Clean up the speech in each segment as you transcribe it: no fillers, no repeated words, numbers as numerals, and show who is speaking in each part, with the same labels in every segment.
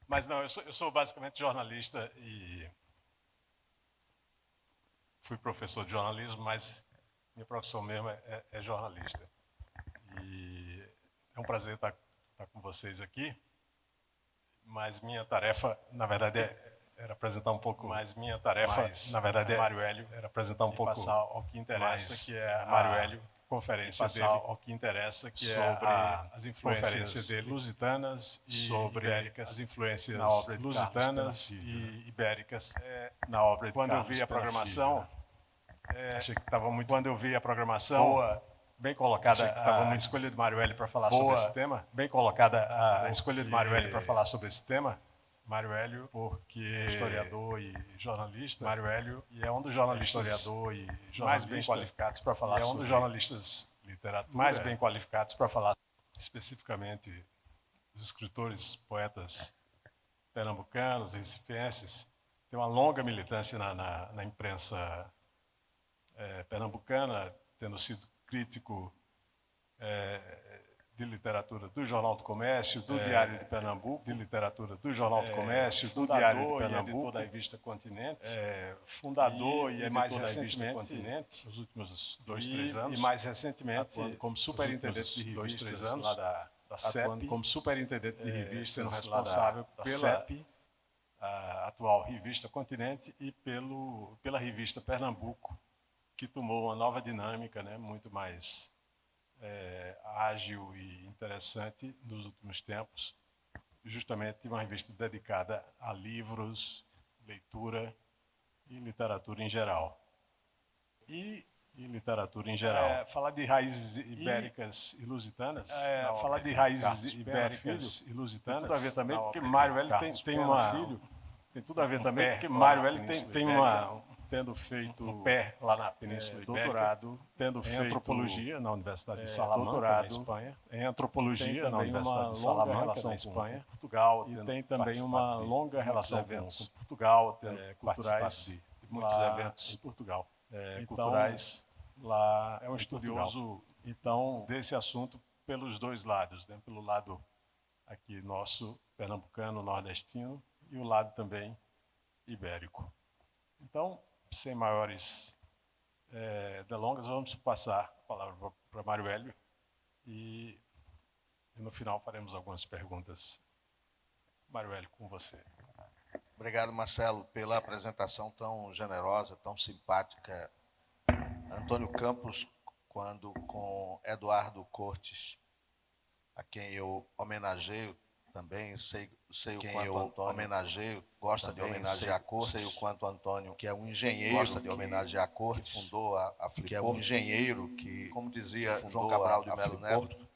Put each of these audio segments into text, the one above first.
Speaker 1: Mas não, eu sou basicamente jornalista e fui professor de jornalismo, mas minha profissão mesmo é jornalista. E é um prazer estar com vocês aqui, mas minha tarefa, na verdade, era apresentar um pouco mais minha tarefa, mais, na verdade, Mário Hélio, era apresentar um pouco passar ao que interessa, mais, que é Mário Hélio, conferência passar dele, ao que interessa, que sobre é as influências dele, lusitanas e sobre ibéricas, as influências na obra de lusitanas e ibéricas na obra de quando Carlos eu vi a programação, achei que estava muito. Quando eu vi a programação, boa, bem colocada a escolha de Mário Hélio para falar sobre esse tema, bem colocada a escolha de Mário Hélio para falar sobre esse tema. Mário Hélio, porque historiador e jornalista. Mário Hélio e é um dos jornalistas historiador e mais bem qualificados para falar. É um dos jornalistas literatura mais bem qualificados para falar especificamente dos escritores, poetas pernambucanos, recifenses. Tem uma longa militância na imprensa pernambucana, tendo sido crítico de literatura do Jornal do Comércio, do Diário de Pernambuco, de literatura do Jornal do Comércio, do Diário de Pernambuco, editor da Revista Continente, fundador e mais editor da Revista Continente, nos últimos 2-3 anos, e mais recentemente atuando como superintendente de revistas 2-3 anos lá da CEP, como superintendente de revistas, sendo responsável pela CEP, a atual Revista Continente, e pela Revista Pernambuco, que tomou uma nova dinâmica, né, muito mais ágil e interessante nos últimos tempos, justamente uma revista dedicada a livros, leitura e literatura em geral. Falar de raízes ibéricas e lusitanas, falar de raízes ibéricas e lusitanas, tem tudo a ver também, porque Mário Hélio tem tudo a ver também, porque Mário Hélio tem uma tendo feito um pé lá na Península Ibérica, doutorado, tendo feito antropologia na Universidade de Salamanca, doutorado, na Espanha, em antropologia na Universidade de Salamanca, na Espanha, Portugal, e tem também uma longa relação com Portugal, tendo culturais de muitos eventos em Portugal, culturais lá, é um estudioso então desse assunto pelos dois lados, né? Pelo lado aqui nosso pernambucano, nordestino, e o lado também ibérico. Então, sem maiores delongas, vamos passar a palavra para Mário Hélio e no final faremos algumas perguntas. Mário Hélio, com você.
Speaker 2: Obrigado, Marcelo, pela apresentação tão generosa, tão simpática. Antônio Campos, quando com Eduardo Cortes, a quem eu homenageio também, sei o quanto Antônio homenageio, gosta de homenagear Cortes, sei o quanto Antônio, que é um engenheiro, gosta de homenagear Cortes, que fundou a Fliport, que é um engenheiro que, como dizia João Cabral de Melo Neto,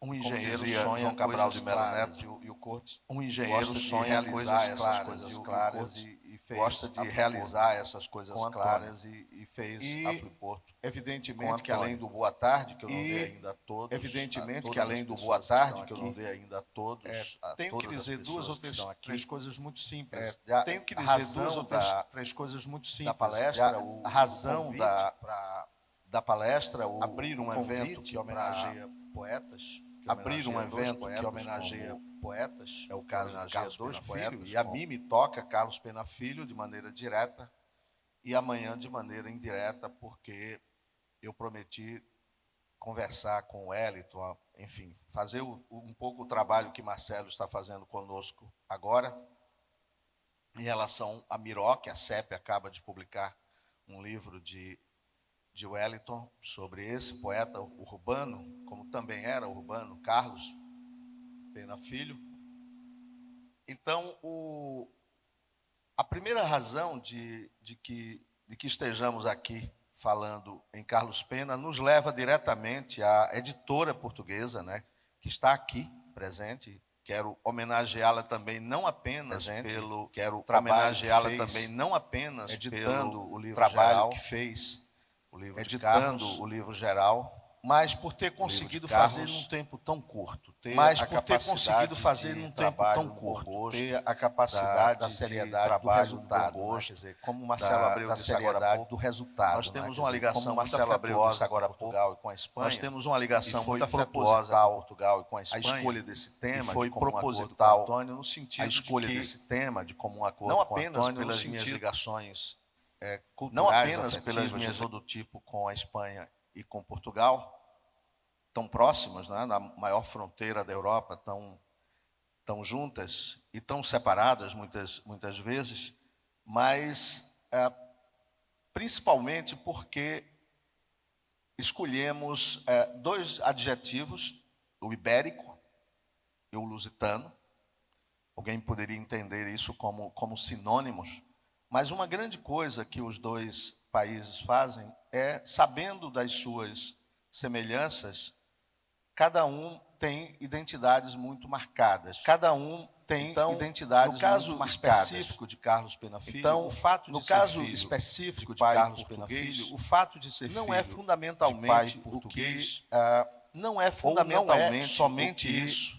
Speaker 2: um engenheiro sonha João Cabral de Melo Neto e o Cortes, um engenheiro sonha realizar essas coisas claras e gosta de realizar essas coisas claras e fez a Fliport. Evidentemente que além do boa tarde, que eu não dei ainda a todos, evidentemente que além do boa tarde, que eu não dei ainda a todos, tenho que dizer duas ou três coisas muito simples. Tenho que dizer duas ou três coisas muito simples. Da palestra, a razão da palestra, abrir um evento que homenageia poetas, abrir um evento que homenageia poetas, é o caso de Carlos Pena Filho, e a mim me toca Carlos Pena Filho de maneira direta e amanhã de maneira indireta, porque eu prometi conversar com o Wellington, enfim, fazer um pouco o trabalho que Marcelo está fazendo conosco agora, em relação a Miró, que a CEP acaba de publicar um livro de Wellington sobre esse poeta urbano, como também era urbano, Carlos Pena Filho. Então, a primeira razão de que estejamos aqui falando em Carlos Pena nos leva diretamente à editora portuguesa, né, que está aqui presente. Quero homenageá-la também não apenas pelo homenageá-la também não apenas editando o livro trabalho geral que fez, o livro editando o livro geral, mas por ter conseguido fazer num tempo tão curto, ter a capacidade da seriedade do resultado, quer dizer, como o Marcelo Abreu disse agora há pouco, do resultado. Nós temos uma ligação muito afetuosa agora com Portugal e com a Espanha. Nós temos uma ligação muito afetuosa com Portugal e com a Espanha. A escolha desse tema, foi proposital, Antônio, no sentido a escolha desse tema de comum acordo não apenas com Antônio, pelas minhas ligações culturais, não apenas pelas minhas de todo tipo com a Espanha e com Portugal, tão próximas, né, na maior fronteira da Europa, tão juntas e tão separadas muitas vezes, mas principalmente porque escolhemos dois adjetivos, o ibérico e o lusitano. Alguém poderia entender isso como sinônimos, mas uma grande coisa que os dois países fazem é, sabendo das suas semelhanças, cada um tem identidades muito marcadas. Cada um tem identidades muito marcadas. No caso específico de Carlos Pena Filho, então, o fato de ser filho específico de Carlos Pena Filho, o fato de ser não é fundamentalmente português, não é fundamentalmente somente isso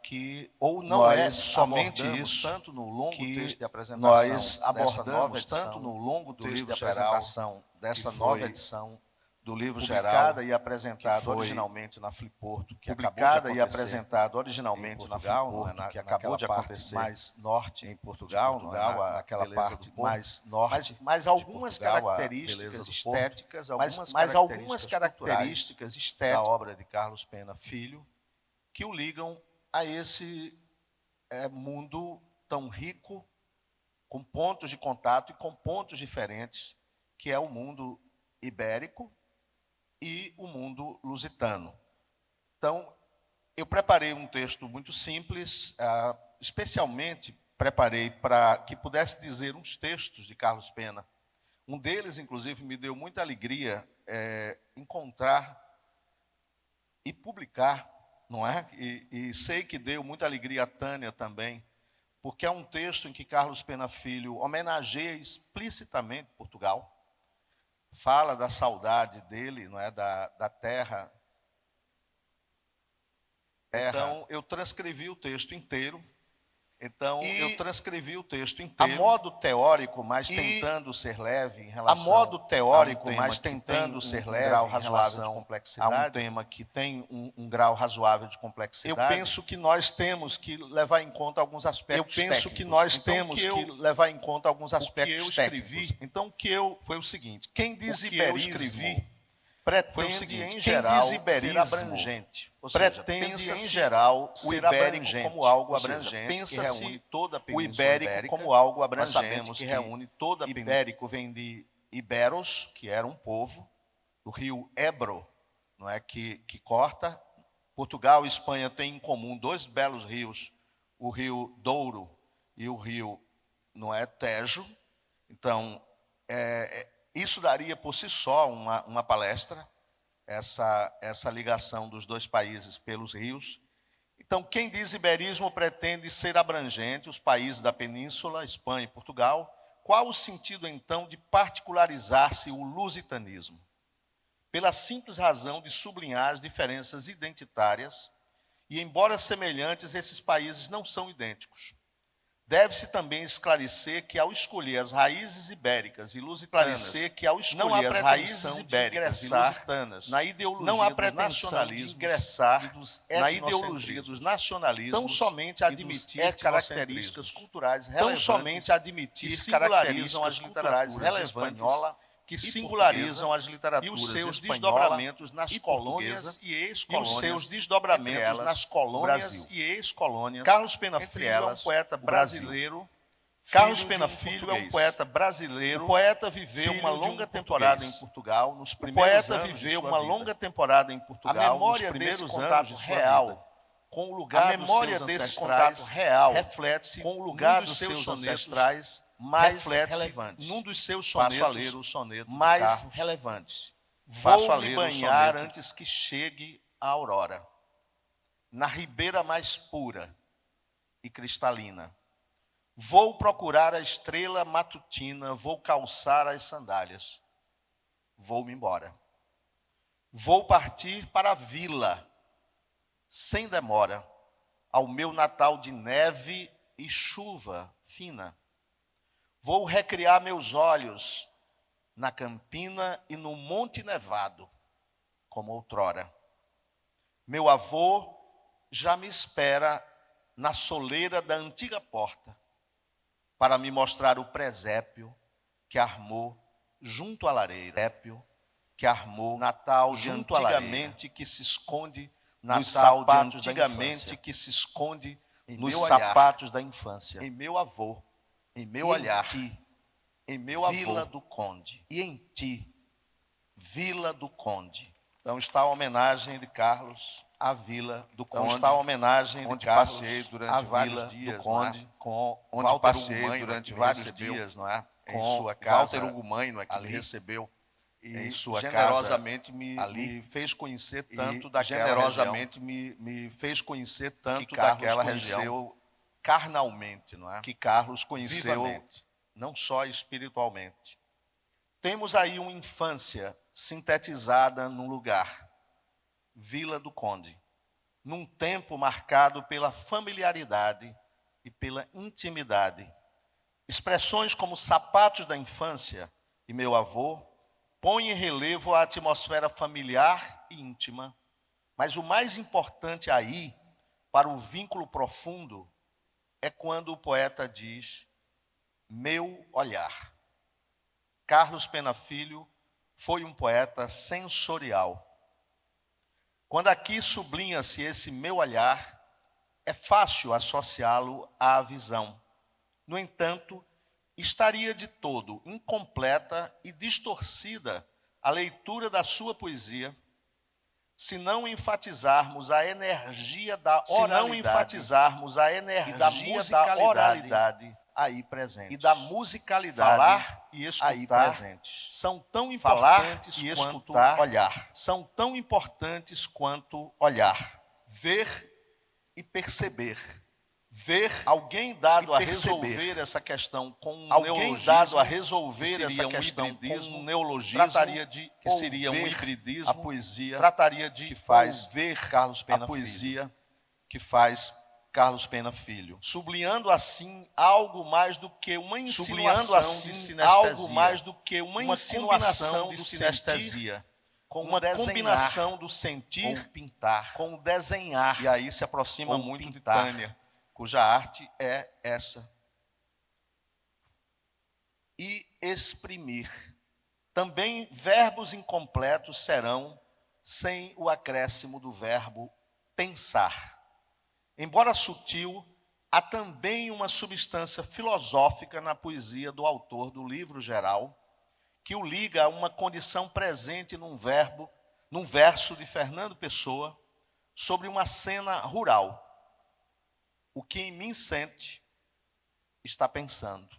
Speaker 2: que ou não nós é somente isso tanto no longo texto de apresentação nós abordamos tanto no longo texto de apresentação dessa nova edição do livro geral e apresentado originalmente na Fliporto, que publicada e apresentada originalmente na Fliporto, que acabou de acontecer mais norte em Portugal, naquela parte mais norte, mas algumas características estéticas, mas algumas características estéticas da obra de Carlos Pena Filho que o ligam a esse mundo tão rico, com pontos de contato e com pontos diferentes, que é o mundo ibérico e o mundo lusitano. Então, eu preparei um texto muito simples, especialmente preparei para que pudesse dizer uns textos de Carlos Pena. Um deles, inclusive, me deu muita alegria encontrar e publicar, não é? E sei que deu muita alegria a Tânia também, porque é um texto em que Carlos Pena Filho homenageia explicitamente Portugal, fala da saudade dele, não é, da terra. Então, eu transcrevi o texto inteiro. A modo teórico, mas tentando ser leve em relação a um grau razoável de complexidade. A um tema que tem um grau razoável de complexidade. Eu penso que nós temos que levar em conta alguns aspectos técnicos. Então, o que eu foi o seguinte: quem diz iberismo pretende, em geral, ser abrangente. Ou seja, pensa em geral o ibérico como algo abrangente, pensa que reúne toda a Península Ibérica como algo abrangente, que reúne toda a Península Ibérico vem de Iberos, que era um povo, do rio Ebro, não é, que corta. Portugal e Espanha têm em comum dois belos rios, o rio Douro e o rio, não é, Tejo. Então, isso daria por si só uma palestra, essa ligação dos dois países pelos rios. Então, quem diz iberismo pretende ser abrangente, os países da Península, Espanha e Portugal. Qual o sentido, então, de particularizar-se o lusitanismo? Pela simples razão de sublinhar as diferenças identitárias, e, embora semelhantes, esses países não são idênticos. Deve-se também esclarecer que, ao escolher as raízes ibéricas e lusitanas, não há pretensão de ingressar na ideologia dos nacionalismos, tão somente admitir características culturais relevantes que singularizam as literaturas espanhola que singularizam as literaturas e os seus desdobramentos nas colônias e ex-colônias. Carlos Pena Filho é um poeta brasileiro. Carlos Pena Filho é um poeta brasileiro. O poeta viveu uma longa temporada em Portugal nos primeiros anos de sua vida. A memória desse contato real com o lugar dos seus ancestrais reflete-se com o lugar dos seus ancestrais mais relevantes. Num dos seus sonetos mais relevantes. Vou me banhar antes que chegue a aurora, na ribeira mais pura e cristalina. Vou procurar a estrela matutina, vou calçar as sandálias. Vou-me embora. Vou partir para a vila, sem demora, ao meu Natal de neve e chuva fina. Vou recriar meus olhos na campina e no monte nevado, como outrora. Meu avô já me espera na soleira da antiga porta, para me mostrar o presépio que armou junto à lareira. Que armou Natal de antigamente que se esconde nos sapatos antigamente que se esconde nos sapatos da infância. Em meu avô, em meu olhar, em meu avô, Vila do Conde. E em ti, Vila do Conde. Então está a homenagem de Carlos à Vila do Conde. Então está a homenagem de Carlos passei durante vários dias do Conde, com onde passei durante vários dias, não é? Em sua casa. Walter Ugumãe, que me recebeu em sua generosamente casa, me fez conhecer tanto daquela generosamente região, me fez conhecer tanto que daquela região carnalmente, não é? Que Carlos conheceu vivamente, não só espiritualmente. Temos aí uma infância sintetizada num lugar, Vila do Conde, num tempo marcado pela familiaridade e pela intimidade. Expressões como sapatos da infância e meu avô põe em relevo a atmosfera familiar e íntima, mas o mais importante aí, para o vínculo profundo, é quando o poeta diz, meu olhar. Carlos Pena Filho foi um poeta sensorial. Quando aqui sublinha-se esse meu olhar, é fácil associá-lo à visão. No entanto, estaria de todo incompleta e distorcida a leitura da sua poesia se não enfatizarmos a energia da oralidade aí presente. E da musicalidade falar e escutar aí presentes. São tão importantes quanto olhar. São tão importantes quanto olhar. Ver e perceber. Ver alguém dado a resolver essa questão com um neologismo, dado a resolver essa questão com um neologismo, trataria de que seria um hibridismo, a poesia trataria de que faz ver Carlos Pena a poesia Filho, que faz Carlos Pena Filho, sublinhando assim algo mais do que uma insinuação de sinestesia, algo mais do que uma insinuação de sinestesia, com uma combinação do sentir com pintar, com o desenhar, e aí se aproxima muito de Tânia, cuja arte é essa. E exprimir. Também verbos incompletos serão sem o acréscimo do verbo pensar. Embora sutil, há também uma substância filosófica na poesia do autor do livro geral, que o liga a uma condição presente num verso de Fernando Pessoa, sobre uma cena rural. O que em mim sente, está pensando.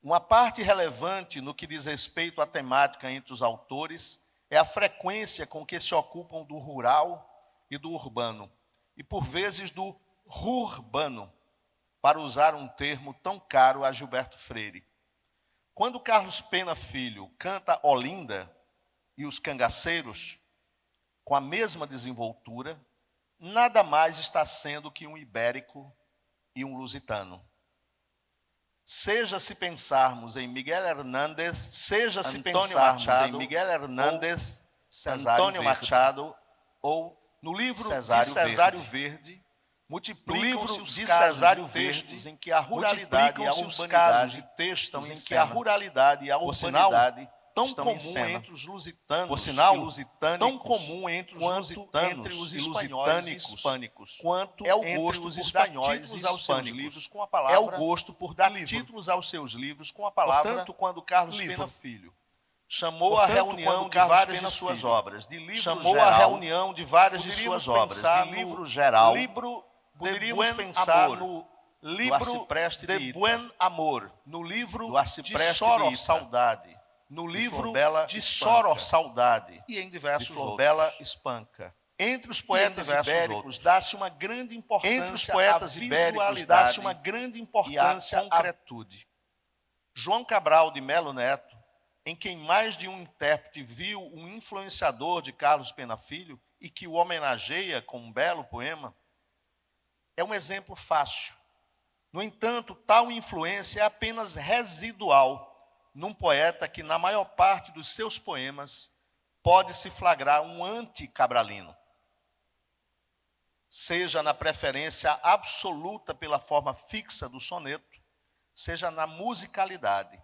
Speaker 2: Uma parte relevante no que diz respeito à temática entre os autores é a frequência com que se ocupam do rural e do urbano, e por vezes do rurbano, para usar um termo tão caro a Gilberto Freire. Quando Carlos Pena Filho canta Olinda e os cangaceiros, com a mesma desenvoltura, nada mais está sendo que um ibérico e um lusitano. Seja se pensarmos em Miguel Hernández, seja se pensarmos em Miguel Hernández, Antônio Machado, ou no livro de Cesário Verde, multiplicam-se os casos de textos em que a ruralidade e a urbanidade estão em que a ruralidade e a urbanidade tão comum entre os lusitanos, por sinal, tão comum entre os lusitanos, entre os espanhóis e hispânicos, quanto é o gosto dos espanhóis e hispânicos, com a palavra, é o gosto por dar títulos aos seus livros com a palavra. Portanto, quando Carlos Pena Filho chamou a reunião de várias de suas obras, de livro chamou geral, a reunião de várias de suas obras, de livro geral, poderíamos pensar no livro de Buen Amor, no livro de Soro Saudade, no livro de Soro Saudade e em diversos outros. Bela Espanca. Entre os poetas ibéricos dá-se uma grande importância à concretude. João Cabral de Melo Neto em quem mais de um intérprete viu um influenciador de Carlos Pena Filho e que o homenageia com um belo poema, é um exemplo fácil. No entanto, tal influência é apenas residual num poeta que, na maior parte dos seus poemas, pode-se flagrar um anti-cabralino. Seja na preferência absoluta pela forma fixa do soneto, seja na musicalidade,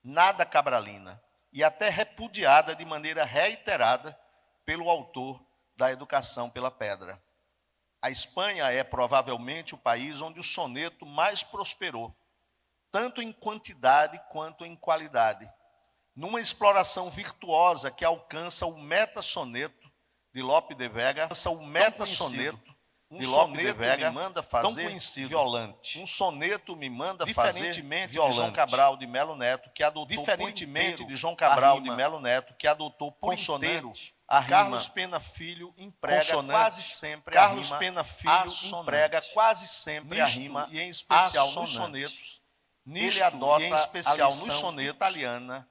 Speaker 2: nada cabralina, e até repudiada de maneira reiterada pelo autor da Educação pela Pedra. A Espanha é provavelmente o país onde o soneto mais prosperou, tanto em quantidade quanto em qualidade, numa exploração virtuosa que alcança o meta-soneto de Lope de Vega, me manda fazer violante. Um soneto me manda fazer violante. De João Cabral de Melo Neto, que adotou por inteiro a rima. Carlos Pena Filho emprega quase sempre a rima, e em especial nos sonetos. Ele adota a lição italiana,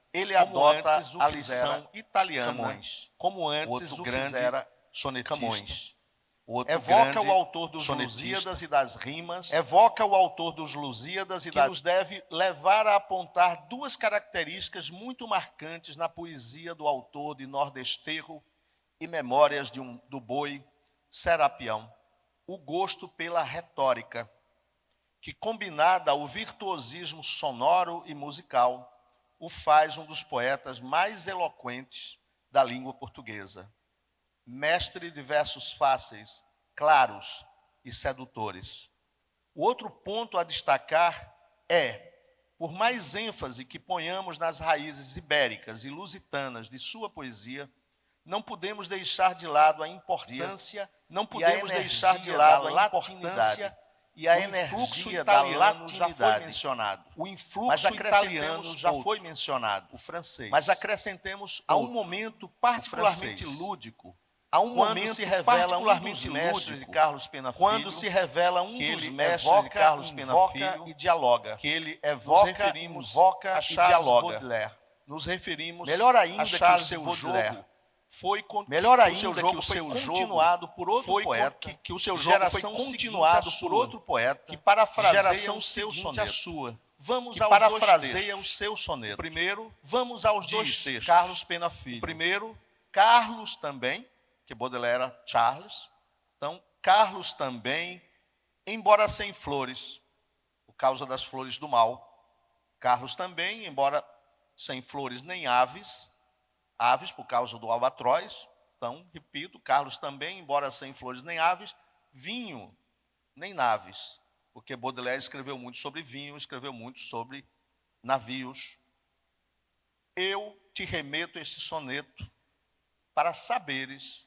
Speaker 2: a lição italiana, como antes o fizera sonetista. Evoca o autor dos Lusíadas e das rimas, que nos deve levar a apontar duas características muito marcantes na poesia do autor de Nordesteiro e Memórias do Boi, Serapião: o gosto pela retórica, que, combinada ao virtuosismo sonoro e musical, o faz um dos poetas mais eloquentes da língua portuguesa. Mestre de versos fáceis, claros e sedutores. O outro ponto a destacar é, por mais ênfase que ponhamos nas raízes ibéricas e lusitanas de sua poesia, não podemos deixar de lado a importância, e a energia da latinidade. O influxo italiano já foi mencionado. O francês. Mas acrescentemos a um momento particularmente lúdico, quando se revela um dos mestres de Carlos Pena Filho, e dialoga, que ele evoca a Charles Baudelaire. Nos referimos melhor ainda que o seu jogo foi continuado por outro poeta, que o seu jogo foi continuado por outro poeta, que parafraseia o seu soneto. Vamos aos parafraseia o seu soneto. Primeiro, vamos aos dois textos. Carlos Pena Filho. Primeiro, Carlos também, que Baudelaire era Charles. Então, Carlos também, embora sem flores, por causa das flores do mal. Carlos também, embora sem flores nem aves por causa do albatroz. Então, repito, Carlos também, embora sem flores nem aves, vinho nem naves, porque Baudelaire escreveu muito sobre vinho, escreveu muito sobre navios. Eu te remeto este soneto para saberes,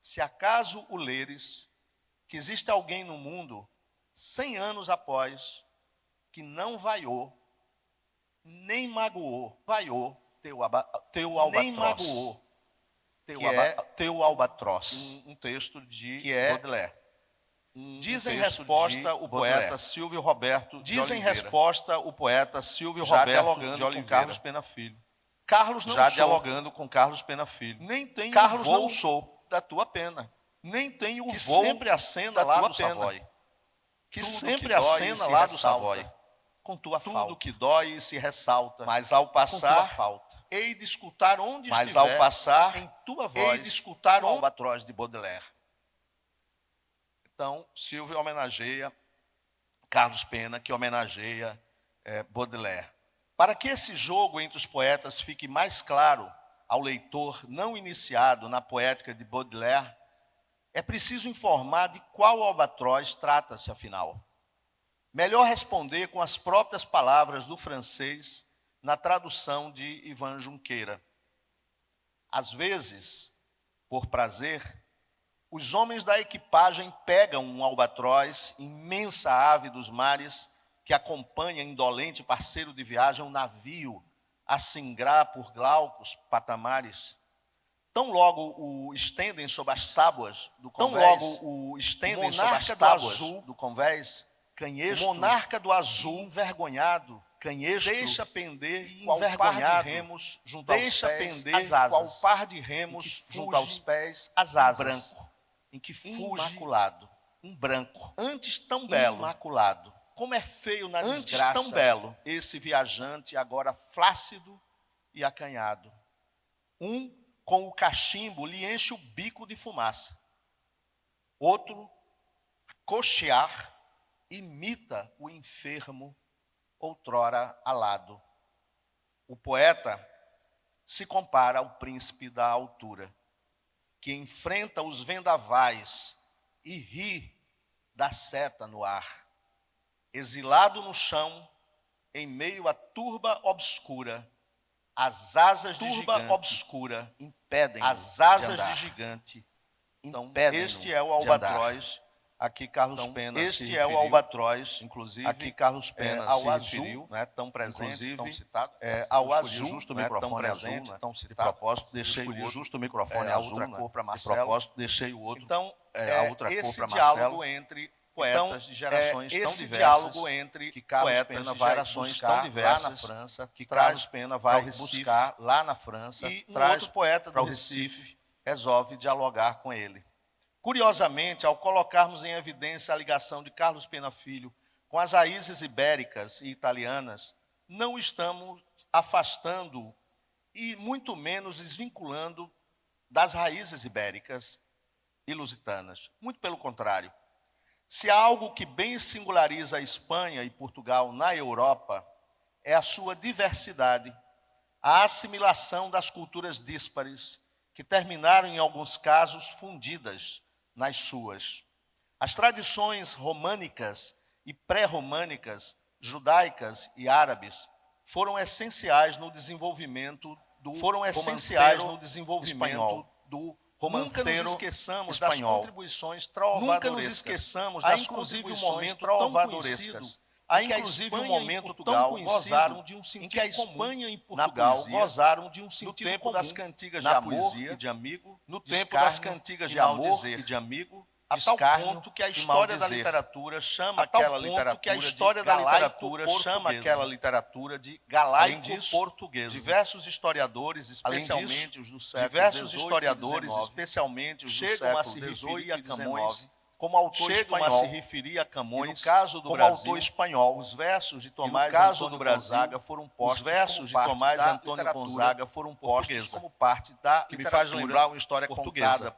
Speaker 2: se acaso o leres, que existe alguém no mundo, 100 anos após, que não vaiou, nem magoou, teu albatroz. Um texto de Baudelaire. Dizem resposta o poeta Silvio Roberto de Oliveira. Dialogando com Carlos Pena Filho. Carlos não dialogando com Carlos Pena Filho. Nem tem Carlos não sou da tua pena. Nem tem o voo sempre acena lá do Savoy. Que sempre acena lá do Savoy. Com tua falta. Tudo que dói e se ressalta. Mas ao passar, hei de escutar onde estiver, em tua voz, hei de escutar o albatroz de Baudelaire. Então, Silvio homenageia Carlos Pena, que homenageia Baudelaire. Para que esse jogo entre os poetas fique mais claro ao leitor não iniciado na poética de Baudelaire, é preciso informar de qual albatroz trata-se, afinal. Melhor responder com as próprias palavras do francês na tradução de Ivan Junqueira. Às vezes, por prazer, os homens da equipagem pegam um albatroz, imensa ave dos mares, que acompanha indolente parceiro de viagem, um navio a singrar por glaucos patamares. Tão logo o estendem sob as tábuas do convés, monarca do azul, canhesto, monarca do azul, envergonhado, canhestro,
Speaker 3: deixa pender
Speaker 2: e
Speaker 3: qual par de
Speaker 2: envergonhado,
Speaker 3: remos junto aos
Speaker 2: deixa
Speaker 3: pés
Speaker 2: pender
Speaker 3: as asas,
Speaker 2: qual par de remos junto aos
Speaker 3: fuge
Speaker 2: pés
Speaker 3: as
Speaker 2: um
Speaker 3: asas,
Speaker 2: branco,
Speaker 3: em que fuge
Speaker 2: imaculado,
Speaker 3: um branco.
Speaker 2: antes tão belo,
Speaker 3: Imaculado.
Speaker 2: como é feio na
Speaker 3: Antes
Speaker 2: desgraça,
Speaker 3: tão belo,
Speaker 2: esse viajante agora flácido e acanhado. Um, com o cachimbo, lhe enche o bico de fumaça. Outro, cochear, imita o enfermo outrora alado. O poeta se compara ao príncipe da altura, que enfrenta os vendavais e ri da seta no ar. Exilado no chão, em meio à turba obscura, as asas de gigante
Speaker 3: obscura,
Speaker 2: impedem
Speaker 3: as asas
Speaker 2: de
Speaker 3: de
Speaker 2: gigante.
Speaker 3: Então,
Speaker 2: Este é o albatroz a que Carlos Pena se
Speaker 3: este
Speaker 2: referiu.
Speaker 3: é o albatroz,
Speaker 2: Inclusive,
Speaker 3: a que Carlos Pena
Speaker 2: ao
Speaker 3: se
Speaker 2: azul,
Speaker 3: referiu,
Speaker 2: né, tão presente,
Speaker 3: inclusive,
Speaker 2: tão citado,
Speaker 3: ao
Speaker 2: eu escolhi
Speaker 3: azul,
Speaker 2: justo o
Speaker 3: né,
Speaker 2: microfone
Speaker 3: tão presente,
Speaker 2: azul, né,
Speaker 3: tão
Speaker 2: de
Speaker 3: citado.
Speaker 2: propósito, deixei
Speaker 3: Escolhi
Speaker 2: o outro,
Speaker 3: justo o microfone
Speaker 2: a
Speaker 3: azul,
Speaker 2: outra
Speaker 3: né,
Speaker 2: cor para
Speaker 3: de
Speaker 2: Marcelo.
Speaker 3: propósito, deixei o outro,
Speaker 2: Então,
Speaker 3: a outra cor
Speaker 2: esse
Speaker 3: para
Speaker 2: diálogo
Speaker 3: Marcelo.
Speaker 2: entre poetas de gerações tão
Speaker 3: esse
Speaker 2: diversas,
Speaker 3: diálogo entre
Speaker 2: que Carlos
Speaker 3: poetas
Speaker 2: Pena
Speaker 3: de
Speaker 2: vai
Speaker 3: gerações
Speaker 2: buscar
Speaker 3: tão
Speaker 2: lá
Speaker 3: diversas,
Speaker 2: na França,
Speaker 3: que
Speaker 2: Carlos
Speaker 3: Carlos
Speaker 2: Pena
Speaker 3: vai
Speaker 2: vai
Speaker 3: buscar
Speaker 2: buscar lá na França,
Speaker 3: e um
Speaker 2: traz
Speaker 3: outro poeta
Speaker 2: para
Speaker 3: do
Speaker 2: o Recife,
Speaker 3: Recife
Speaker 2: resolve dialogar com ele. Curiosamente, ao colocarmos em evidência a ligação de Carlos Pena Filho com as raízes ibéricas e italianas, não estamos afastando e muito menos desvinculando das raízes ibéricas e lusitanas. Muito pelo contrário. Se há algo que bem singulariza a Espanha e Portugal na Europa, é a sua diversidade, a assimilação das culturas díspares, que terminaram, em alguns casos, fundidas nas suas. As tradições românicas e pré-românicas, judaicas e árabes, foram essenciais no desenvolvimento do espanhol. Nunca nos esqueçamos das contribuições trovadorescas. Nunca nos esqueçamos das contribuições trovadorescas. Há inclusive um momento tão conhecido em que a Espanha e Portugal gozaram de um sentido comum das cantigas de amor e de amigo, no tempo das cantigas de amor e de amigo, a tal ponto que a história da literatura chama aquela literatura de galaico-portuguesa. Diversos historiadores, especialmente os do século XVIII, chegam a se referir a Camões como autor espanhol. E no caso do Brasil, os versos de Tomás Antônio Gonzaga foram postos como parte da
Speaker 3: que me faz lembrar uma história
Speaker 2: portuguesa.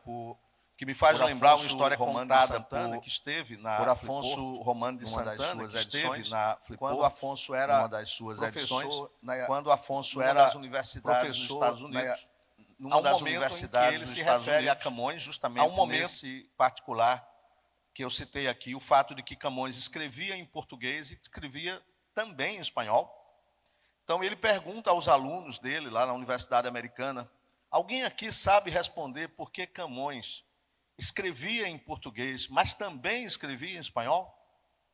Speaker 3: que me faz lembrar uma história contada
Speaker 2: que esteve na
Speaker 3: por Afonso Romano de Santana,
Speaker 2: que esteve na Flipor,
Speaker 3: quando Afonso era
Speaker 2: uma das suas edições,
Speaker 3: quando Afonso
Speaker 2: numa
Speaker 3: era
Speaker 2: das universidades dos Estados Unidos,
Speaker 3: numa das universidades
Speaker 2: ele
Speaker 3: dos
Speaker 2: se
Speaker 3: Estados
Speaker 2: refere a
Speaker 3: Unidos,
Speaker 2: Camões justamente
Speaker 3: há um momento
Speaker 2: nesse particular que eu citei aqui, o fato de que Camões escrevia em português e escrevia também em espanhol. Então ele pergunta aos alunos dele lá na Universidade Americana: alguém aqui sabe responder por que Camões escrevia em português, mas também escrevia em espanhol?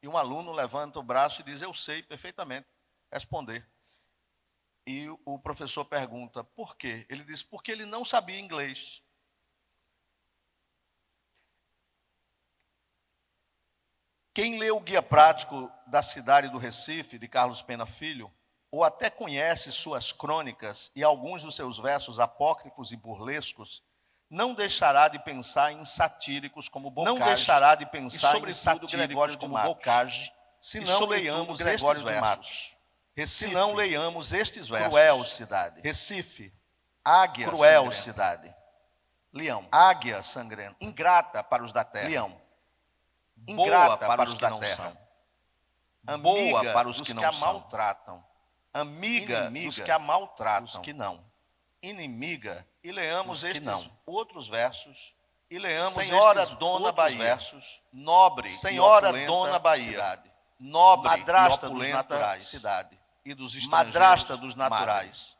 Speaker 2: E um aluno levanta o braço e diz: eu sei perfeitamente responder. E o professor pergunta: por quê? Ele diz: porque ele não sabia inglês. Quem lê o Guia Prático da Cidade do Recife, de Carlos Pena Filho, ou até conhece suas crônicas e alguns dos seus versos apócrifos e burlescos, não deixará de pensar em satíricos como Bocage, e sobretudo Gregório de Matos, se não leiamos estes versos.
Speaker 3: Cruel cidade.
Speaker 2: Recife,
Speaker 3: Águia
Speaker 2: cruel
Speaker 3: sangrenta.
Speaker 2: cidade.
Speaker 3: Leão.
Speaker 2: Águia sangrenta.
Speaker 3: Ingrata para os da terra.
Speaker 2: Leão.
Speaker 3: Ingrata
Speaker 2: Boa
Speaker 3: para os
Speaker 2: que
Speaker 3: da
Speaker 2: não
Speaker 3: terra.
Speaker 2: são.
Speaker 3: Boa
Speaker 2: Amiga
Speaker 3: para os
Speaker 2: dos
Speaker 3: que
Speaker 2: que
Speaker 3: não
Speaker 2: a
Speaker 3: são.
Speaker 2: maltratam. Amiga
Speaker 3: Inimiga
Speaker 2: dos que a maltratam.
Speaker 3: Os que não.
Speaker 2: Inimiga. E leamos
Speaker 3: Os que
Speaker 2: estes
Speaker 3: não.
Speaker 2: outros versos. E leamos
Speaker 3: Senhora
Speaker 2: estes
Speaker 3: Dona
Speaker 2: outros
Speaker 3: Bahia.
Speaker 2: versos. Nobre
Speaker 3: Senhora
Speaker 2: e opulenta
Speaker 3: Dona Bahia.
Speaker 2: cidade. Nobre
Speaker 3: Madrasta
Speaker 2: e
Speaker 3: dos
Speaker 2: opulenta
Speaker 3: naturais.
Speaker 2: cidade. E dos estrangeiros,
Speaker 3: Madrasta dos
Speaker 2: naturais.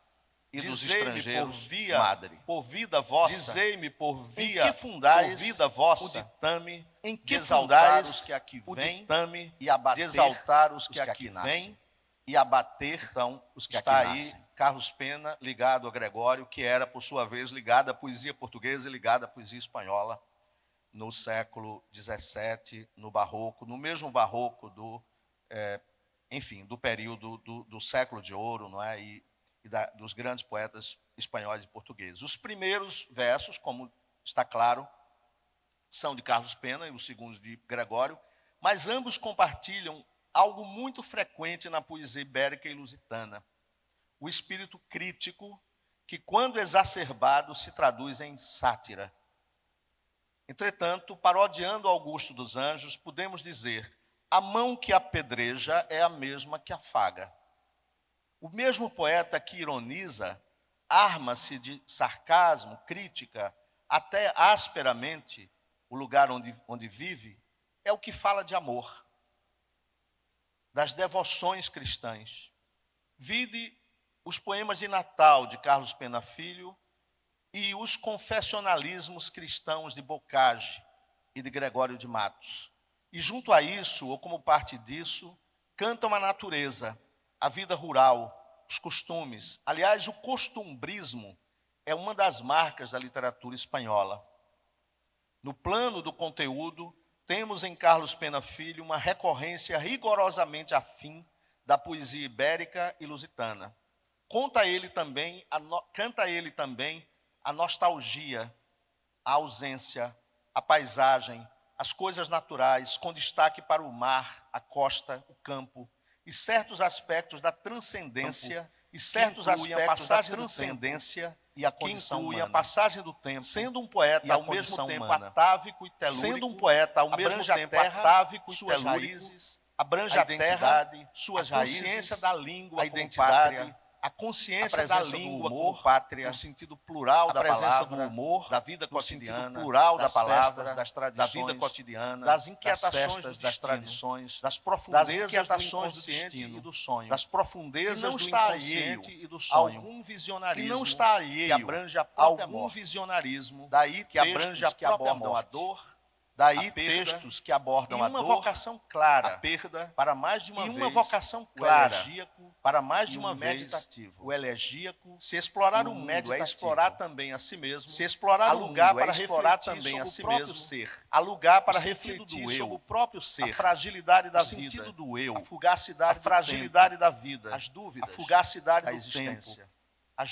Speaker 3: E dos
Speaker 2: Dizei-me
Speaker 3: estrangeiros,
Speaker 2: madre. Por vida vossa.
Speaker 3: Dizei-me por
Speaker 2: Em
Speaker 3: via,
Speaker 2: que fundais
Speaker 3: por vida vossa,
Speaker 2: o ditame,
Speaker 3: em
Speaker 2: de
Speaker 3: que
Speaker 2: exaltar
Speaker 3: fundais
Speaker 2: os que aqui
Speaker 3: o
Speaker 2: vêm,
Speaker 3: ditame
Speaker 2: e abater
Speaker 3: de exaltar
Speaker 2: os que aqui
Speaker 3: nascem.
Speaker 2: vêm, e abater,
Speaker 3: Então, os que
Speaker 2: está
Speaker 3: aqui
Speaker 2: aí
Speaker 3: nascem.
Speaker 2: Carlos Pena, ligado a Gregório, que era, por sua vez, ligado à poesia portuguesa e ligado à poesia espanhola, no século XVII, no Barroco, no mesmo Barroco do enfim, do período do século de ouro, não é? Dos grandes poetas espanhóis e portugueses. Os primeiros versos, como está claro, são de Carlos Pena e os segundos de Gregório, mas ambos compartilham algo muito frequente na poesia ibérica e lusitana: o espírito crítico, que, quando exacerbado, se traduz em sátira. Entretanto, parodiando Augusto dos Anjos, podemos dizer: a mão que apedreja é a mesma que afaga. O mesmo poeta que ironiza arma-se de sarcasmo, crítica, até asperamente, o lugar onde vive, é o que fala de amor, das devoções cristãs. Vide os poemas de Natal de Carlos Pena Filho e os confessionalismos cristãos de Bocage e de Gregório de Matos. E junto a isso, ou como parte disso, cantam a natureza, a vida rural, os costumes. Aliás, o costumbrismo é uma das marcas da literatura espanhola. No plano do conteúdo, temos em Carlos Pena Filho uma recorrência rigorosamente afim da poesia ibérica e lusitana. Canta ele também a nostalgia, a ausência, a paisagem, as coisas naturais, com destaque para o mar, a costa, o campo, e certos aspectos da transcendência, e certos aspectos da transcendência e a condição humana. A passagem do tempo, sendo um poeta ao mesmo tempo atávico e telúrico, sendo um poeta ao mesmo tempo atávico e suas raízes, abrange a terra, suas raízes, a consciência da língua, a identidade, a consciência da língua como pátria, no sentido plural da palavra, do humor, da vida cotidiana, plural da palavra, das tradições, da vida cotidiana, das inquietações, das tradições, das profundezas do inconsciente e do sonho, das profundezas do inconsciente e do sonho, algum visionarismo, e não está alheio, que abrange a própria algum morte. Visionarismo, daí que abrange a própria morte. A dor. Daí textos que abordam a dor, uma vocação clara, a perda, para mais de uma vez, uma vocação clara, o elegíaco, para mais de uma vez, meditativo. O elegíaco, se explorar o mundo é explorar também a si mesmo, se explorar o lugar para explorar também a si mesmo, ser, há lugar para refletir sobre o próprio ser, a fragilidade da vida, sentido do eu, a fugacidade, a fragilidade da vida, as dúvidas, a fugacidade da existência.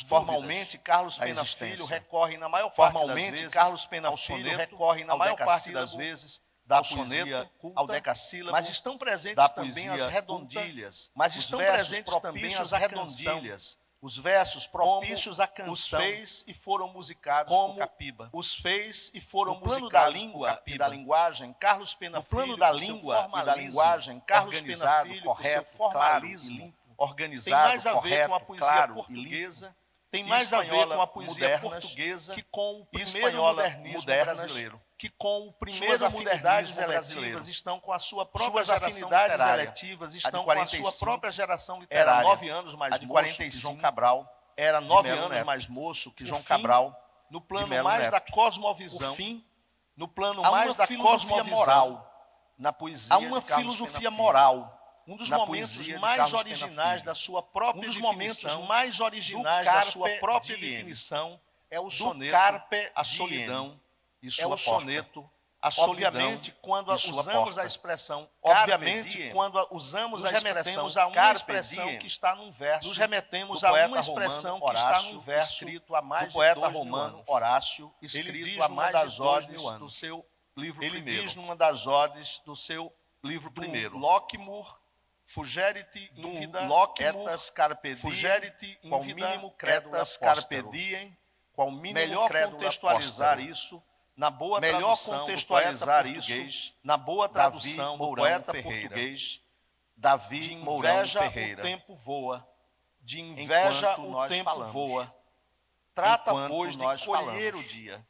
Speaker 2: Formalmente, Carlos Pena Filho recorre na maior parte das vezes, Carlos Pena Filho recorre na maior parte das vezes da poesia ao decassílabo, mas estão presentes também as redondilhas, mas estão presentes também as redondilhas, os versos propícios à canção, os fez e foram musicados por Capiba. Os fez e foram musicados da língua e da linguagem, Carlos Pena Filho, no plano da língua e da linguagem, Carlos Pena Filho, correto, formalismo, organizado, tem mais a ver correto, com a poesia claro, portuguesa, tem mais a ver com a poesia portuguesa que com o primeiro modernismo brasileiro, que com o primeiro modernismo brasileiro estão com a sua própria afinidades eletivas estão com a sua própria geração literária. Era 9 anos mais moço que João Cabral, era 9 anos mais moço que João Cabral, no plano mais da cosmovisão, no plano mais da cosmovisão moral, na poesia, há uma filosofia moral. Um dos momentos mais originais da sua própria definição é o soneto, a solidão e sua porta. Soneto, a solidão. Obviamente, quando usamos a expressão, quando usamos a expressão a uma expressão que está num verso, nos remetemos a uma expressão que está num verso escrito há mais de 2 mil anos. Horácio, escrito há mais de 2 mil anos, do seu livro primeiro. Ele diz numa das odes do seu livro primeiro, Lockmore, Fugeriti invida etas carpe diem, fugeriti invida etas carpe diem, qual mínimo credo contextualizar isso na boa tradução do poeta português, na boa tradução do poeta português, Davi Mourão Ferreira. O tempo voa, de inveja o tempo voa. Trata, pois, de colher o dia.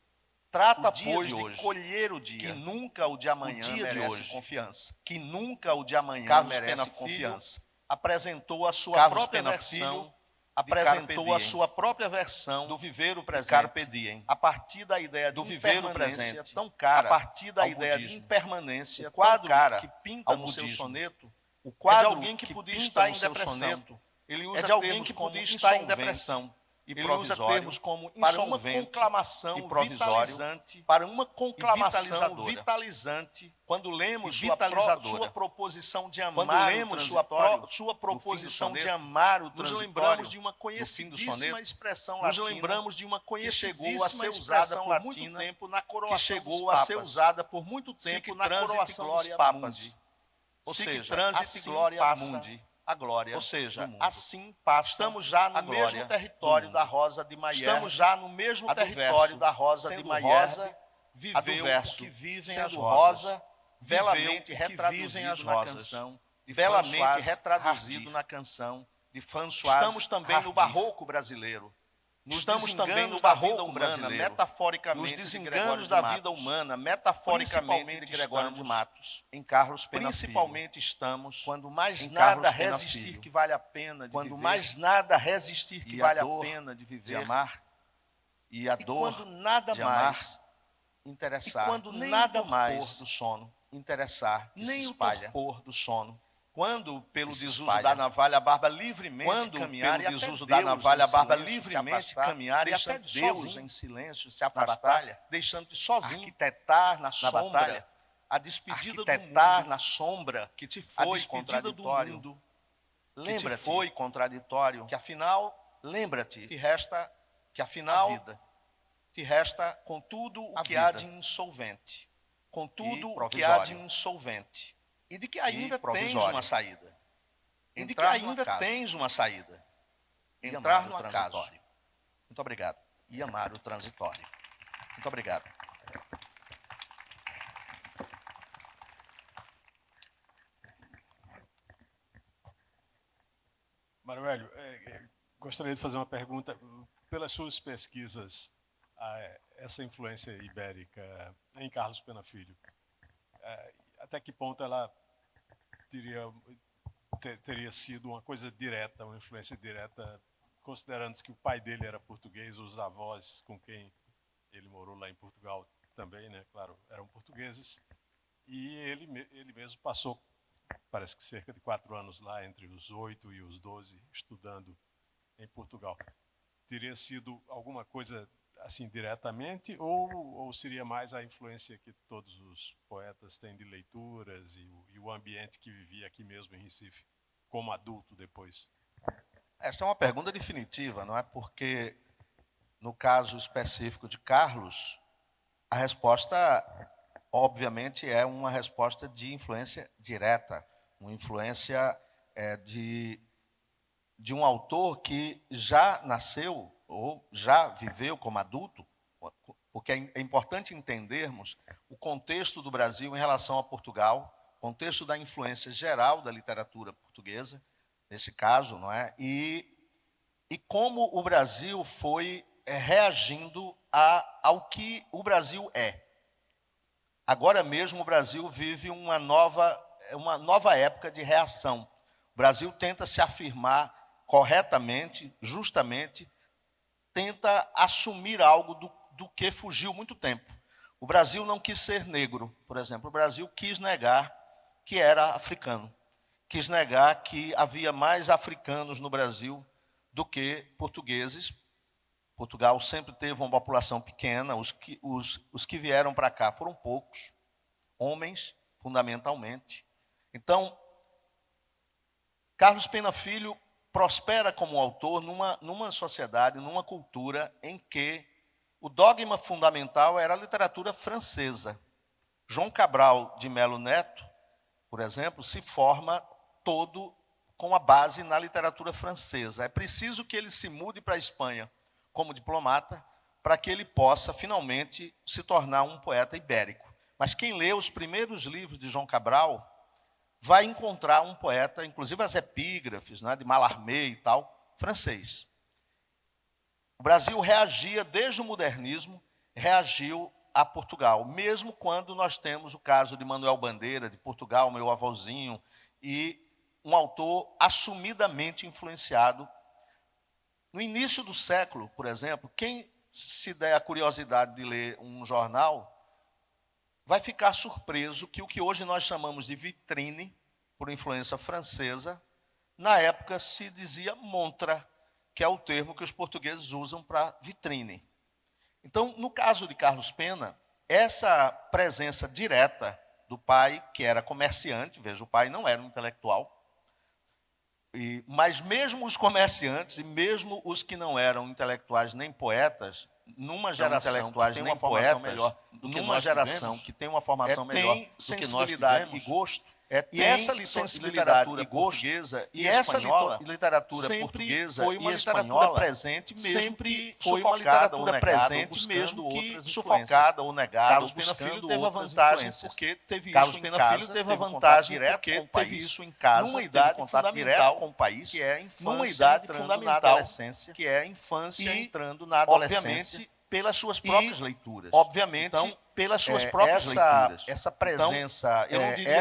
Speaker 2: Trata, pois, de colher o dia, que nunca o de amanhã merece confiança. Que nunca o de amanhã merece confiança. Apresentou a sua própria versão, apresentou a sua própria versão do viver o presente, Carpe Diem, a partir da ideia do viver o presente tão cara, a partir da ideia de impermanência, o quadro que pinta no seu soneto, o quadro de alguém que podia estar em depressão. Ele usa de alguém que podia estar em depressão.
Speaker 3: e
Speaker 2: Ele usa
Speaker 3: provisório
Speaker 2: termos como
Speaker 3: para uma
Speaker 2: insolvente
Speaker 3: conclamação
Speaker 2: e provisório,
Speaker 3: vitalizante,
Speaker 2: para uma conclamação
Speaker 3: vitalizadora.
Speaker 2: vitalizante, quando lemos
Speaker 3: E
Speaker 2: sua
Speaker 3: vitalizadora.
Speaker 2: proposição de
Speaker 3: Quando
Speaker 2: amar
Speaker 3: lemos
Speaker 2: o transitório,
Speaker 3: sua
Speaker 2: proposição de
Speaker 3: soneto,
Speaker 2: amar o
Speaker 3: nos
Speaker 2: transitório,
Speaker 3: lembramos de uma
Speaker 2: no fim do
Speaker 3: conhecidíssima
Speaker 2: soneto,
Speaker 3: expressão
Speaker 2: nos
Speaker 3: latina
Speaker 2: lembramos de uma
Speaker 3: que chegou a
Speaker 2: conhecidíssima
Speaker 3: ser usada
Speaker 2: expressão
Speaker 3: por muito
Speaker 2: latina
Speaker 3: tempo na
Speaker 2: que
Speaker 3: coroação
Speaker 2: chegou
Speaker 3: dos
Speaker 2: a ser
Speaker 3: papas.
Speaker 2: usada por muito
Speaker 3: Sic
Speaker 2: tempo na
Speaker 3: transit
Speaker 2: coroação dos
Speaker 3: gloria
Speaker 2: papas.
Speaker 3: mundi. Ou
Speaker 2: Sic
Speaker 3: seja,
Speaker 2: transit
Speaker 3: assim
Speaker 2: gloria
Speaker 3: passa
Speaker 2: mundi.
Speaker 3: a glória
Speaker 2: Ou seja,
Speaker 3: do mundo.
Speaker 2: assim passa
Speaker 3: Estamos já no
Speaker 2: a
Speaker 3: mesmo
Speaker 2: glória
Speaker 3: território
Speaker 2: do
Speaker 3: da
Speaker 2: mundo.
Speaker 3: Rosa de Maier.
Speaker 2: Estamos já no mesmo
Speaker 3: a do
Speaker 2: território
Speaker 3: verso,
Speaker 2: da Rosa de
Speaker 3: sendo
Speaker 2: Maier.
Speaker 3: Rosa,
Speaker 2: Viveu
Speaker 3: a do verso,
Speaker 2: o que vivem
Speaker 3: sendo
Speaker 2: as
Speaker 3: Rosa,
Speaker 2: rosas,
Speaker 3: belamente
Speaker 2: viveu o que
Speaker 3: retraduzido
Speaker 2: vivem as
Speaker 3: na
Speaker 2: rosas,
Speaker 3: canção de
Speaker 2: belamente
Speaker 3: François
Speaker 2: retraduzido
Speaker 3: Hardy.
Speaker 2: na canção
Speaker 3: de François
Speaker 2: Estamos também
Speaker 3: Hardy.
Speaker 2: no barroco brasileiro. Estamos também no barroco humano, metaforicamente,
Speaker 3: nos
Speaker 2: de Gregório
Speaker 3: desenganos
Speaker 2: de
Speaker 3: da
Speaker 2: Matos.
Speaker 3: vida humana, metaforicamente de Gregório de Matos,
Speaker 2: em Carlos Pena
Speaker 3: principalmente
Speaker 2: Filho.
Speaker 3: estamos
Speaker 2: Quando mais
Speaker 3: em
Speaker 2: nada
Speaker 3: Carlos Pena
Speaker 2: resistir
Speaker 3: Filho.
Speaker 2: que vale a pena de
Speaker 3: Quando
Speaker 2: viver,
Speaker 3: mais
Speaker 2: nada resistir que
Speaker 3: e
Speaker 2: vale
Speaker 3: a
Speaker 2: a
Speaker 3: dor
Speaker 2: pena de viver,
Speaker 3: de amar
Speaker 2: e a dor
Speaker 3: quando nada
Speaker 2: de
Speaker 3: mais
Speaker 2: amar, interessar,
Speaker 3: e quando
Speaker 2: nem
Speaker 3: nada
Speaker 2: o torpor
Speaker 3: mais
Speaker 2: do sono,
Speaker 3: interessar que
Speaker 2: nem
Speaker 3: se
Speaker 2: o
Speaker 3: espalha.
Speaker 2: torpor do sono. Quando, pelo
Speaker 3: Que se
Speaker 2: desuso
Speaker 3: espalha.
Speaker 2: da navalha, a barba livremente
Speaker 3: Quando,
Speaker 2: caminhar,
Speaker 3: pelo
Speaker 2: e até
Speaker 3: desuso da
Speaker 2: Deus
Speaker 3: navalha,
Speaker 2: em
Speaker 3: a barba
Speaker 2: silêncio se
Speaker 3: livremente
Speaker 2: afastar,
Speaker 3: caminhar, e
Speaker 2: deixando
Speaker 3: até
Speaker 2: Deus
Speaker 3: sozinho
Speaker 2: em silêncio se
Speaker 3: na
Speaker 2: afastar,
Speaker 3: batalha,
Speaker 2: deixando-te sozinho
Speaker 3: arquitetar na
Speaker 2: na
Speaker 3: sombra
Speaker 2: batalha, a despedida do
Speaker 3: arquitetar
Speaker 2: mundo,
Speaker 3: na sombra
Speaker 2: que te
Speaker 3: a
Speaker 2: foi
Speaker 3: despedida do
Speaker 2: contraditório,
Speaker 3: mundo,
Speaker 2: que te
Speaker 3: lembra-te
Speaker 2: foi contraditório,
Speaker 3: que afinal
Speaker 2: lembra-te
Speaker 3: te resta
Speaker 2: que
Speaker 3: a
Speaker 2: afinal
Speaker 3: vida,
Speaker 2: te resta com tudo o
Speaker 3: a
Speaker 2: que há
Speaker 3: vida.
Speaker 2: de insolvente, com tudo
Speaker 3: E
Speaker 2: o que há de
Speaker 3: provisório.
Speaker 2: insolvente, e de que ainda tens
Speaker 3: provisório.
Speaker 2: uma saída, e de que
Speaker 3: Entrar no
Speaker 2: ainda
Speaker 3: acaso.
Speaker 2: tens uma saída,
Speaker 3: E
Speaker 2: entrar
Speaker 3: amar
Speaker 2: no
Speaker 3: o
Speaker 2: acaso.
Speaker 3: transitório.
Speaker 2: Muito obrigado. E amar o transitório. Muito obrigado.
Speaker 1: Mário Hélio, gostaria de fazer uma pergunta. Pelas suas pesquisas, essa influência ibérica em Carlos Pena Filho, até que ponto ela teria sido uma coisa direta, uma influência direta, considerando que o pai dele era português, os avós com quem ele morou lá em Portugal também, né, claro, eram portugueses, e ele mesmo passou, parece que cerca de 4 anos lá, entre os 8 e os 12, estudando em Portugal. Teria sido alguma coisa assim diretamente, ou seria mais a influência que todos os poetas têm de leituras e o ambiente que vivia aqui mesmo em Recife, como adulto depois?
Speaker 2: Esta é uma pergunta definitiva, não é? Porque, no caso específico de Carlos, a resposta, obviamente, é uma resposta de influência direta, uma influência de um autor que já nasceu ou já viveu como adulto, porque é importante entendermos o contexto do Brasil em relação a Portugal, contexto da influência geral da literatura portuguesa, nesse caso, não é? E como o Brasil foi reagindo ao que o Brasil é. Agora mesmo o Brasil vive uma nova época de reação. O Brasil tenta se afirmar corretamente, justamente, tenta assumir algo do que fugiu muito tempo. O Brasil não quis ser negro, por exemplo. O Brasil quis negar que era africano. Quis negar que havia mais africanos no Brasil do que portugueses. Portugal sempre teve uma população pequena, os que vieram para cá foram poucos, homens, fundamentalmente. Então, Carlos Pena Filho prospera como autor numa sociedade, numa cultura em que o dogma fundamental era a literatura francesa. João Cabral de Melo Neto, por exemplo, se forma todo com a base na literatura francesa. É preciso que ele se mude para a Espanha como diplomata para que ele possa, finalmente, se tornar um poeta ibérico. Mas quem lê os primeiros livros de João Cabral vai encontrar um poeta, inclusive as epígrafes, né, de Mallarmé e tal, francês. O Brasil reagia, desde o modernismo, reagiu a Portugal, mesmo quando nós temos o caso de Manuel Bandeira, de Portugal, meu avózinho, e um autor assumidamente influenciado. No início do século, por exemplo, quem se der a curiosidade de ler um jornal, vai ficar surpreso que o que hoje nós chamamos de vitrine, por influência francesa, na época se dizia montra, que é o termo que os portugueses usam para vitrine. Então, no caso de Carlos Pena, essa presença direta do pai, que era comerciante, veja, o pai não era um intelectual, mas mesmo os comerciantes e mesmo os que não eram intelectuais nem poetas, numa geração que tem uma formação melhor do que numa geração que tem uma formação melhor do que sensibilidade e gosto, e essa literatura portuguesa e essa literatura portuguesa foi uma literatura presente, mesmo que foi uma literatura presente, mesmo que sufocada ou negada. Carlos Pena Filho teve a vantagem porque teve isso em casa, teve a vantagem porque teve isso em casa, numa idade fundamental com o país, que é a infância, numa idade fundamental, adolescência, que é a infância entrando na adolescência, pelas suas próprias leituras. Obviamente, então, pelas suas próprias leituras. Essa presença, então, eu não diria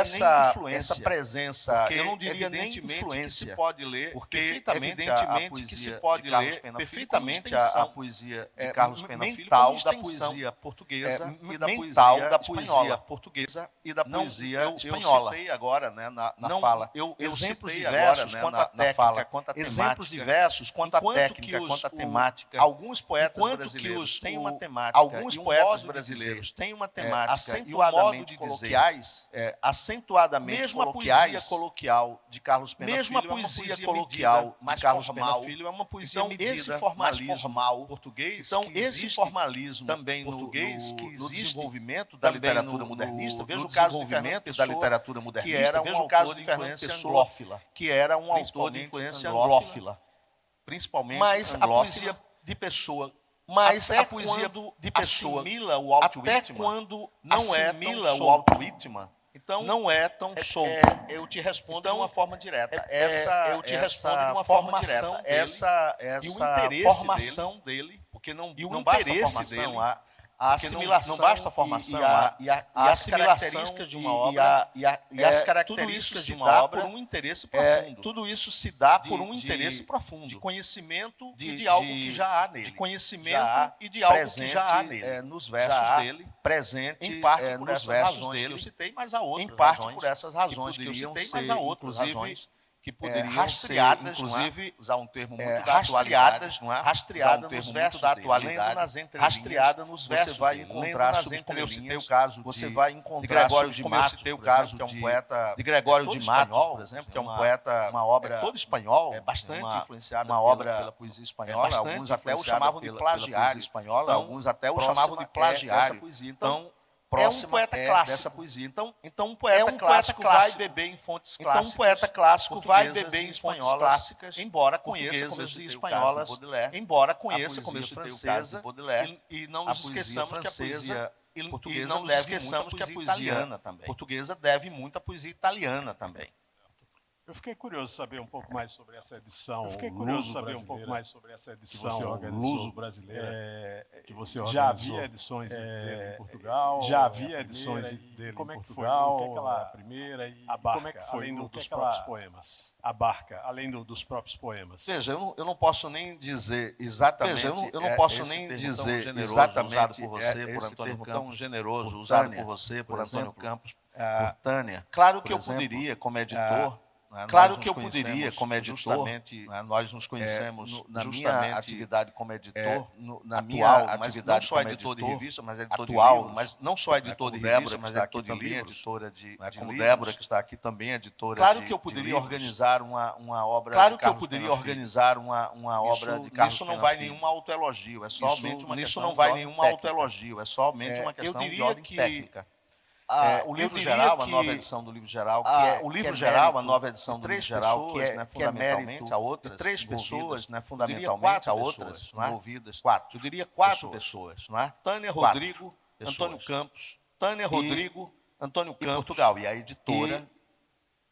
Speaker 2: essa presença, eu não diria nem influência, que se pode ler, porque evidentemente que se pode ler perfeitamente a poesia de Carlos Pena Filho, da poesia portuguesa e da poesia portuguesa e da poesia espanhola. Eu citei agora, né, na fala, exemplos diversos quanto à técnica, quanto à temática, exemplos diversos quanto à técnica, quanto à temática. Alguns poetas brasileiros têm uma temática, alguns poetas brasileiros têm uma temática acentuadamente coloquiais, acentuadamente mesmo coloquiais, a poesia coloquial de Carlos Pena mesmo Filho, a poesia coloquial de Carlos Pena Filho é uma poesia medida, esse formalismo formal português, então esse formalismo também português que existe no desenvolvimento da literatura modernista, veja o caso do Fernando Pessoa, da literatura modernista, que era veja o caso de Fernando Pessoa, que era um autor de influência anglófila, principalmente, mas a poesia de Pessoa, mas a poesia de Pessoa assimila o Walt Whitman, quando não assimila o Walt Whitman, então não é tão solto. Eu te respondo de uma forma direta. Eu te respondo de uma forma direta. E o interesse formação dele, porque não basta a formação, a assimilação, não basta a formação, e as características de uma obra, e as características de uma obra por um interesse profundo. Tudo isso se dá por um interesse profundo, de conhecimento e de algo que já há nele. De conhecimento e de algo que já há nele. Nos versos dele, presente em parte por essas razões que eu citei, mas há outras. Em parte por essas razões que eu citei, mas há outras razões que poderiam rastreadas, ser, inclusive, usar um termo muito da atualidade, não é? Rastreada nos versos da atualidade, rastreada nos versos. Você vai encontrar, como eu citei o caso, você vai encontrar Gregório de Matos, que é um poeta de Gregório de Matos, por exemplo, que é um poeta, uma obra todo espanhol, é bastante influenciada uma obra pela poesia espanhola. Alguns até o chamavam de plagiário espanhola, alguns até o chamavam de plagiário. Então é um poeta clássico dessa poesia. Então um poeta clássico vai beber em fontes clássicas. Então um poeta clássico vai beber em fontes clássicas, embora conheça, como eu citei, espanholas, embora conheça, como eu citei, francesa, e não nos esqueçamos que a poesia portuguesa deve muito à poesia italiana também. Portuguesa deve muito à poesia italiana também.
Speaker 1: Eu fiquei curioso de saber um pouco mais sobre essa edição. Eu fiquei curioso de saber um pouco mais sobre essa edição Luso brasileira que você organizou. Já havia edições dele em Portugal? Já havia edições dele em Portugal. O que é que ela primeira e abarca, como é que foi além dos próprios poemas? Abarca além dos próprios poemas.
Speaker 2: Veja, eu não posso nem dizer exatamente. Eu não posso nem dizer exatamente usado por você, por Antônio Campos, tão generoso usado por você, por Antônio Campos, por Tânia. Claro que eu poderia, como editor. Claro que eu poderia, como editor, nós nos conhecemos na minha atividade como editor, na minha atividade como editor de revista, mas editor atual, de livros, mas não só editor de revista, mas editor de livros, editora de como Débora, que está aqui também, editora de livros. Claro que eu poderia organizar uma obra. Claro que eu poderia organizar uma obra de Carlos Pena Filho. Isso não vai nenhum autoelogio, é somente uma questão. Isso não vai nenhum autoelogio, é somente uma questão de ordem técnica. O livro geral, a nova edição do livro geral, o livro geral, a nova edição do livro geral, que é fundamentalmente a outras, três pessoas, né, fundamentalmente a outras, envolvidas, quatro. Eu diria quatro pessoas, não é?Ântônio Rodrigo, Antônio Campos, Tânia Rodrigo, Antônio Campos, Portugal e a editora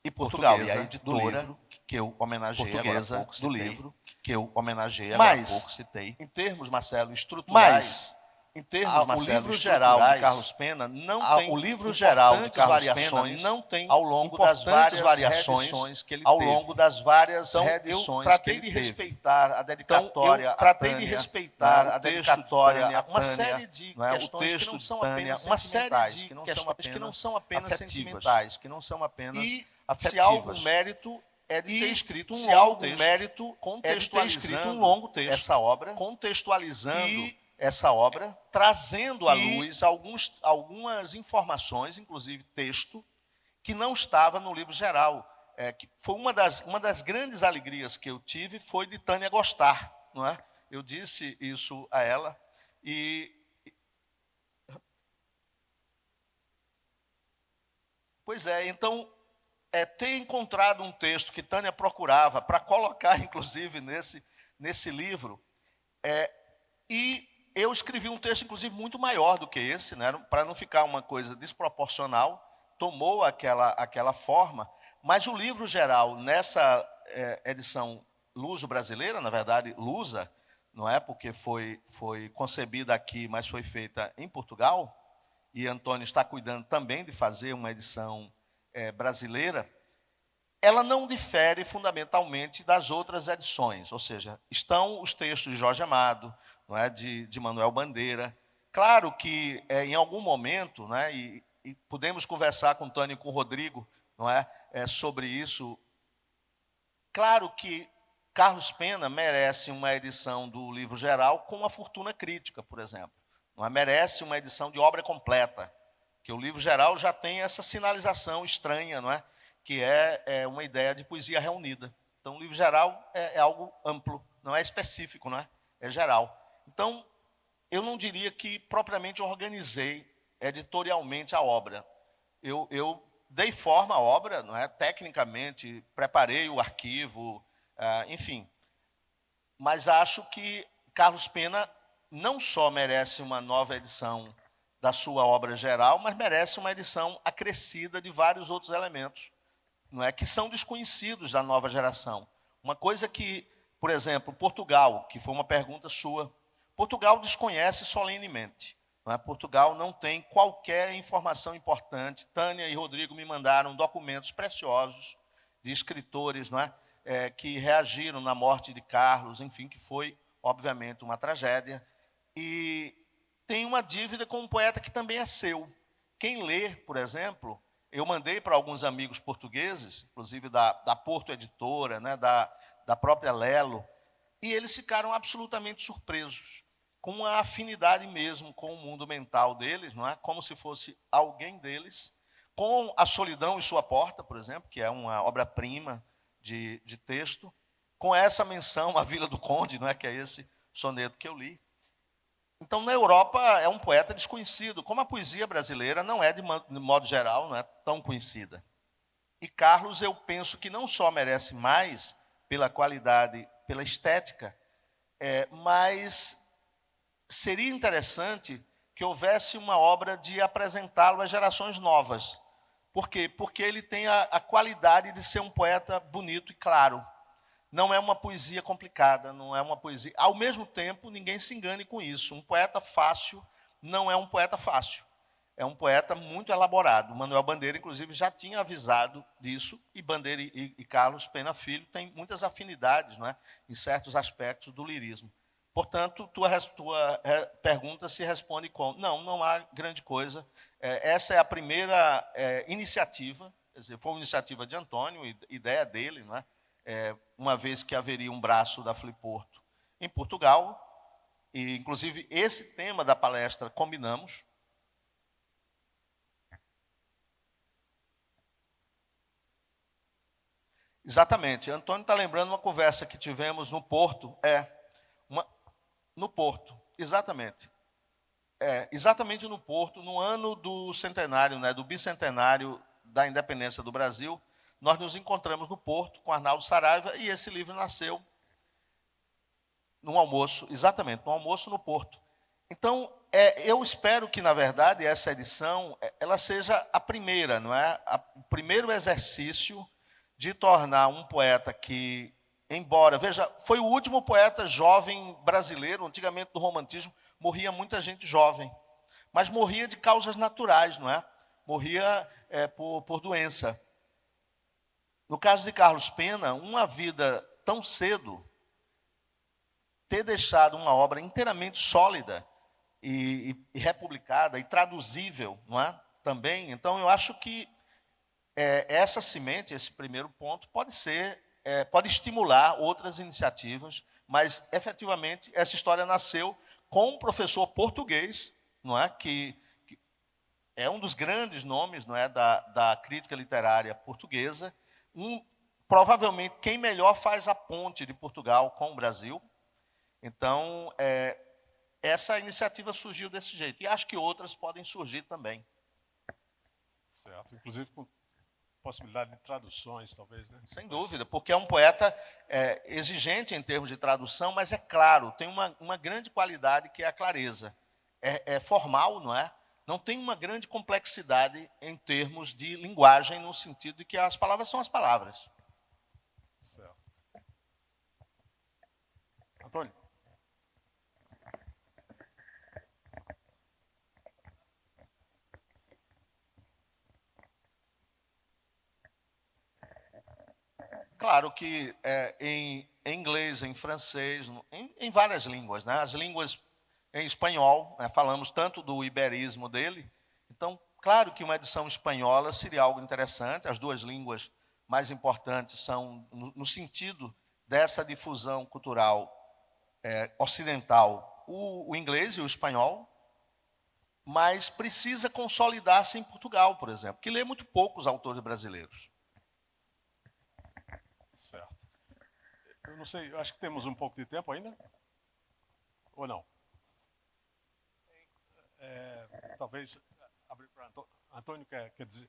Speaker 2: e Portugal e a editora que eu homenageei agora há pouco, do livro que eu homenageei agora há pouco, citei. Em termos, Marcelo, estruturais. Em termos, Marcelo, o livro geral de Carlos Pena não tem o livro geral de Carlos Pena não tem ao longo das várias variações que ele teve. Ao longo das várias reedições eu tratei de respeitar a dedicatória, tratei de respeitar a dedicatória, uma série de questões que não são apenas uma série de questões que não são apenas sentimentais, que não são apenas afetivas. Se há algum mérito
Speaker 3: é de ter escrito
Speaker 2: se há algum
Speaker 3: mérito
Speaker 2: contextualizando
Speaker 3: um longo texto,
Speaker 2: essa obra,
Speaker 3: contextualizando
Speaker 2: essa obra,
Speaker 3: trazendo à luz algumas informações, inclusive texto, que não estava no livro geral. Que foi uma das grandes alegrias que eu tive foi de Tânia gostar, não é? Eu disse isso a ela Pois é, então ter encontrado um texto que Tânia procurava para colocar, inclusive, nesse livro, e eu escrevi um texto, inclusive, muito maior do que esse, né, para não ficar uma coisa desproporcional, tomou aquela forma, mas o livro geral, nessa edição luso-brasileira, na verdade, lusa, não é porque foi concebida aqui, mas foi feita em Portugal, e Antônio está cuidando também de fazer uma edição brasileira, ela não difere fundamentalmente das outras edições, ou seja, estão os textos de Jorge Amado, não é, de Manuel Bandeira. Claro que em algum momento, né, e podemos conversar com o Tânia e com o Rodrigo, não é, sobre isso. Claro que Carlos Pena merece uma edição do livro geral com uma fortuna crítica, por exemplo. Não é? Merece uma edição de obra completa, que o livro geral já tem essa sinalização estranha, não é? Que é uma ideia de poesia reunida. Então, o livro geral é algo amplo, não é específico, não é? É geral. Então, eu não diria que propriamente organizei editorialmente a obra. Eu dei forma à obra, não é? Tecnicamente, preparei o arquivo, enfim. Mas acho que Carlos Pena não só merece uma nova edição da sua obra geral, mas merece uma edição acrescida de vários outros elementos, não é, que são desconhecidos da nova geração. Uma coisa que, por exemplo, Portugal, que foi uma pergunta sua, Portugal desconhece solenemente. Não é? Portugal não tem qualquer informação importante. Tânia e Rodrigo me mandaram documentos preciosos de escritores, não é, que reagiram na morte de Carlos, enfim, que foi, obviamente, uma tragédia. E tem uma dívida com um poeta que também é seu. Quem lê, por exemplo, eu mandei para alguns amigos portugueses, inclusive da Porto Editora, né, da própria Lelo, e eles ficaram absolutamente surpresos, com uma afinidade mesmo com o mundo mental deles, não é? Como se fosse alguém deles, com A Solidão e Sua Porta, por exemplo, que é uma obra-prima de texto, com essa menção à Vila do Conde, não é? Que é esse soneto que eu li. Então, na Europa, é um poeta desconhecido, como a poesia brasileira não é, de modo geral, não é tão conhecida. E Carlos, eu penso que não só merece mais pela qualidade, pela estética, mas seria interessante que houvesse uma obra de apresentá-lo às gerações novas. Por quê? Porque ele tem a qualidade de ser um poeta bonito e claro. Não é uma poesia complicada, não é uma poesia... Ao mesmo tempo, ninguém se engane com isso. Um poeta fácil não é um poeta fácil. É um poeta muito elaborado. Manuel Bandeira, inclusive, já tinha avisado disso, e Bandeira e Carlos Pena Filho têm muitas afinidades, não é, em certos aspectos do lirismo. Portanto, tua pergunta se responde com... Não há grande coisa. Essa é a primeira iniciativa, quer dizer, foi uma iniciativa de Antônio, ideia dele, não é? Uma vez que haveria um braço da Fliporto em Portugal, e inclusive esse tema da palestra combinamos. Exatamente, Antônio está lembrando uma conversa que tivemos no Porto, no Porto, exatamente. Exatamente no Porto, no ano do centenário, né, do bicentenário da independência do Brasil, nós nos encontramos no Porto com Arnaldo Saraiva e esse livro nasceu num almoço, exatamente, num almoço no Porto. Então, eu espero que, na verdade, essa edição ela seja a primeira, não é? O primeiro exercício de tornar um poeta que, embora, veja, foi o último poeta jovem brasileiro, antigamente do romantismo, morria muita gente jovem, mas morria de causas naturais, não é? Morria por doença. No caso de Carlos Pena, uma vida tão cedo, ter deixado uma obra inteiramente sólida e republicada e traduzível, não é? Também. Então, eu acho que essa semente, esse primeiro ponto, pode estimular outras iniciativas, mas efetivamente essa história nasceu com um professor português, não é, que é um dos grandes nomes, não é, da crítica literária portuguesa, provavelmente quem melhor faz a ponte de Portugal com o Brasil. Então, essa iniciativa surgiu desse jeito. E acho que outras podem surgir também.
Speaker 1: Certo. Inclusive com possibilidade de traduções, talvez, né?
Speaker 3: Sem dúvida, porque é um poeta exigente em termos de tradução, mas é claro, tem uma grande qualidade que é a clareza. É formal, não é? Não tem uma grande complexidade em termos de linguagem, no sentido de que as palavras são as palavras.
Speaker 1: Certo. Antônio.
Speaker 3: Claro que em inglês, em francês, em várias línguas, né? As línguas em espanhol, né? Falamos tanto do iberismo dele, então, claro que uma edição espanhola seria algo interessante. As duas línguas mais importantes são, no sentido dessa difusão cultural ocidental, o inglês e o espanhol, mas precisa consolidar-se em Portugal, por exemplo, que lê muito poucos autores brasileiros.
Speaker 1: Certo. Eu não sei, eu acho que temos um pouco de tempo ainda. Ou não? Talvez abrir para Antônio, quer dizer.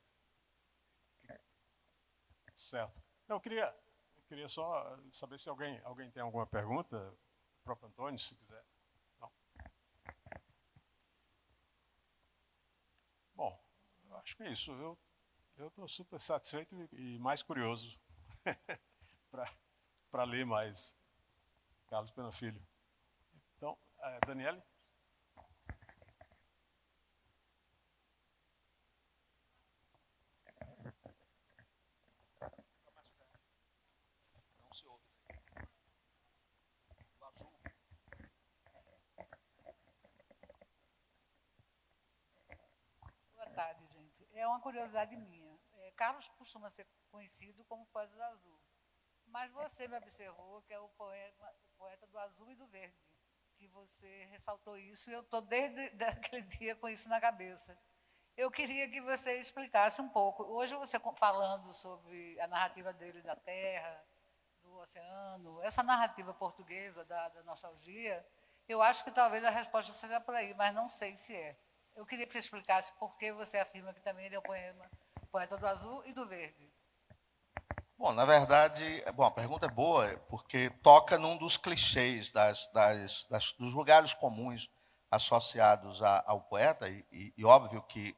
Speaker 1: Certo. Não, eu queria só saber se alguém tem alguma pergunta. O próprio Antônio, se quiser. Não. Bom, eu acho que é isso. Eu estou super satisfeito e mais curioso para ler mais Carlos Pena Filho. Então, Daniele?
Speaker 4: Boa tarde, gente. É uma curiosidade minha. Carlos costuma ser conhecido como poeta do azul, mas você me observou que é o poeta do azul e do verde, que você ressaltou isso, e eu estou desde aquele dia com isso na cabeça. Eu queria que você explicasse um pouco. Hoje você falando sobre a narrativa dele da terra, do oceano, essa narrativa portuguesa da nostalgia, eu acho que talvez a resposta seja por aí, mas não sei se é. Eu queria que você explicasse por que você afirma que também ele é o poeta do azul e do verde.
Speaker 3: Bom, na verdade, a pergunta é boa, porque toca num dos clichês dos lugares comuns associados ao poeta, e óbvio que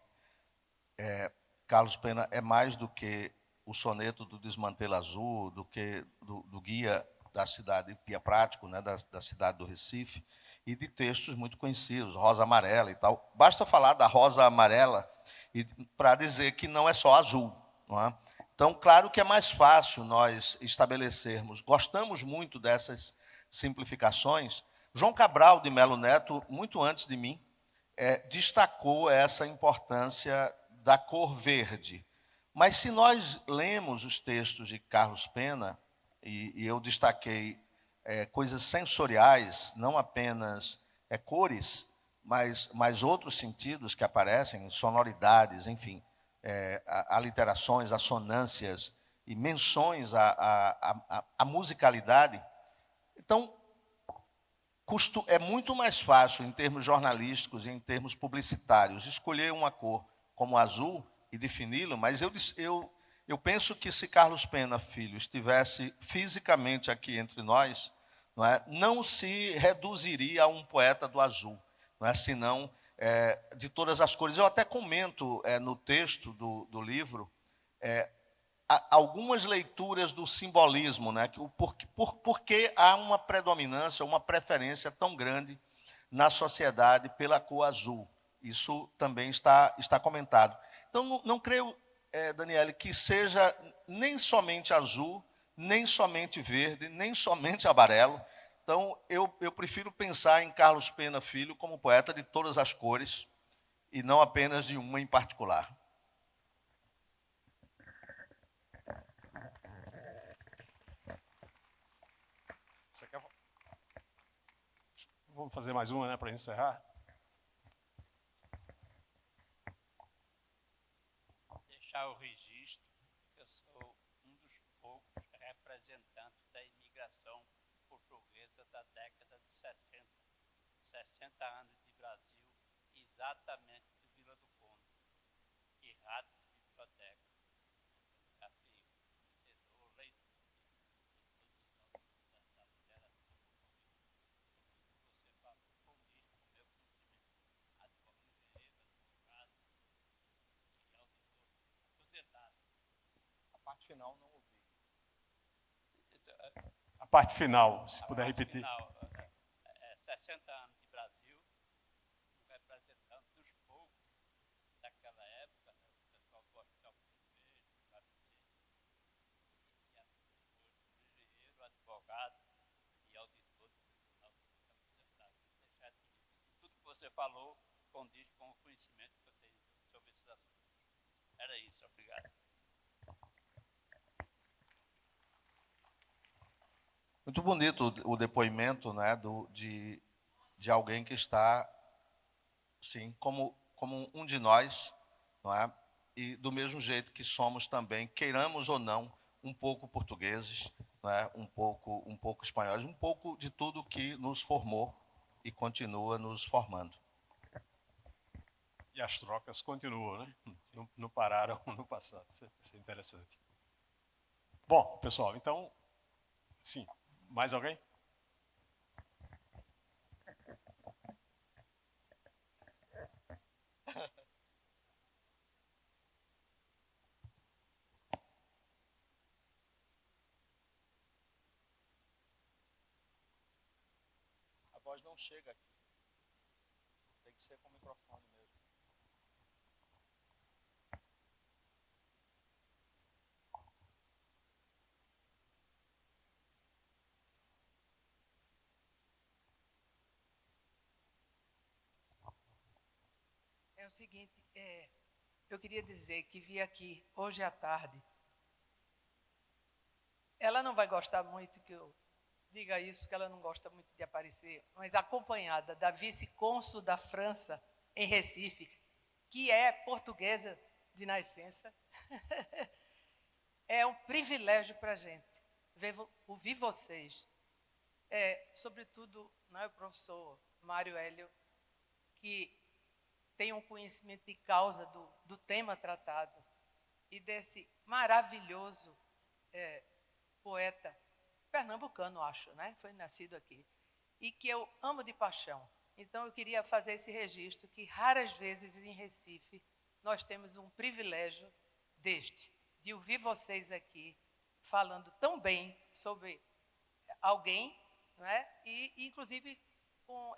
Speaker 3: Carlos Pena é mais do que o soneto do Desmantelo Azul, do que do guia da cidade, guia prático, né, da cidade do Recife, e de textos muito conhecidos, Rosa Amarela e tal. Basta falar da Rosa Amarela para dizer que não é só azul, não é? Então, claro que é mais fácil nós estabelecermos, gostamos muito dessas simplificações. João Cabral de Melo Neto, muito antes de mim, destacou essa importância da cor verde. Mas se nós lemos os textos de Carlos Pena, e eu destaquei coisas sensoriais, não apenas cores, mas outros sentidos que aparecem, sonoridades, enfim, aliterações, assonâncias e menções à musicalidade. Então, é muito mais fácil, em termos jornalísticos e em termos publicitários, escolher uma cor como azul e defini-la, mas eu penso que se Carlos Pena Filho estivesse fisicamente aqui entre nós, não se reduziria a um poeta do azul, senão de todas as cores. Eu até comento no texto do livro algumas leituras do simbolismo, porque há uma predominância, uma preferência tão grande na sociedade pela cor azul. Isso também está comentado. Então, não creio, Daniele, que seja nem somente azul, nem somente verde, nem somente amarelo. Então, eu prefiro pensar em Carlos Pena Filho como poeta de todas as cores, e não apenas de uma em particular.
Speaker 1: vamos fazer mais uma, né, para encerrar.
Speaker 5: Deixar o registro, eu sou um dos poucos representantes da imigração portuguesa da década de 60. 60 anos de Brasil, exatamente de Vila do Conde, e rato de biblioteca. Assim, conhecedor, leitor de todos os autores da literatura portuguesa. Tudo que você falou condiz com o meu conhecimento. Advogado e auditor aposentado.
Speaker 3: A parte final não ouvi.
Speaker 1: A parte final, se puder repetir.
Speaker 5: Final, 60 anos de Brasil, um representante dos poucos daquela época, né? O pessoal gosta de alguns engenheiro, advogado e auditor do Tribunal Aposentado. Deixar de tudo que você falou condiz com o conhecimento que eu tenho sobre esses assuntos. Era isso, obrigado.
Speaker 2: Muito bonito o depoimento, né, de alguém que está, sim, como um de nós, não é? E do mesmo jeito que somos também, queiramos ou não, um pouco portugueses, não é? um pouco espanhóis, um pouco de tudo que nos formou e continua nos formando.
Speaker 1: E as trocas continuam, né? Não pararam no passado. Isso é interessante. Bom, pessoal, então, sim, mais alguém?
Speaker 3: A voz não chega aqui. Tem que ser com o microfone mesmo.
Speaker 6: É o seguinte, eu queria dizer que vi aqui hoje à tarde. Ela não vai gostar muito que eu diga isso, porque ela não gosta muito de aparecer, mas acompanhada da vice-cônsul da França em Recife, que é portuguesa de nascença. É um privilégio para a gente ouvir vocês, sobretudo, né, o professor Mário Hélio, que tem um conhecimento de causa do tema tratado e desse maravilhoso poeta pernambucano, acho, né? Foi nascido aqui, e que eu amo de paixão. Então, eu queria fazer esse registro que raras vezes em Recife nós temos um privilégio de ouvir vocês aqui falando tão bem sobre alguém, né? E inclusive,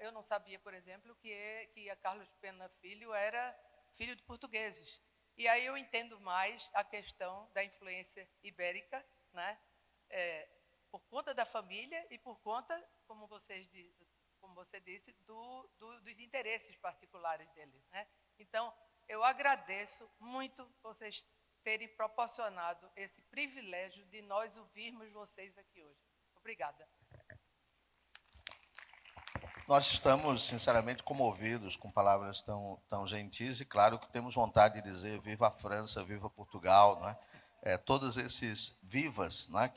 Speaker 6: eu não sabia, por exemplo, que a Carlos Pena Filho era filho de portugueses. E aí eu entendo mais a questão da influência ibérica, né? Por conta da família e por conta, como você disse, dos interesses particulares dele, né? Então, eu agradeço muito vocês terem proporcionado esse privilégio de nós ouvirmos vocês aqui hoje. Obrigada.
Speaker 2: Nós estamos, sinceramente, comovidos com palavras tão gentis e, claro, que temos vontade de dizer viva a França, viva Portugal, não é? Todos esses vivas, não é?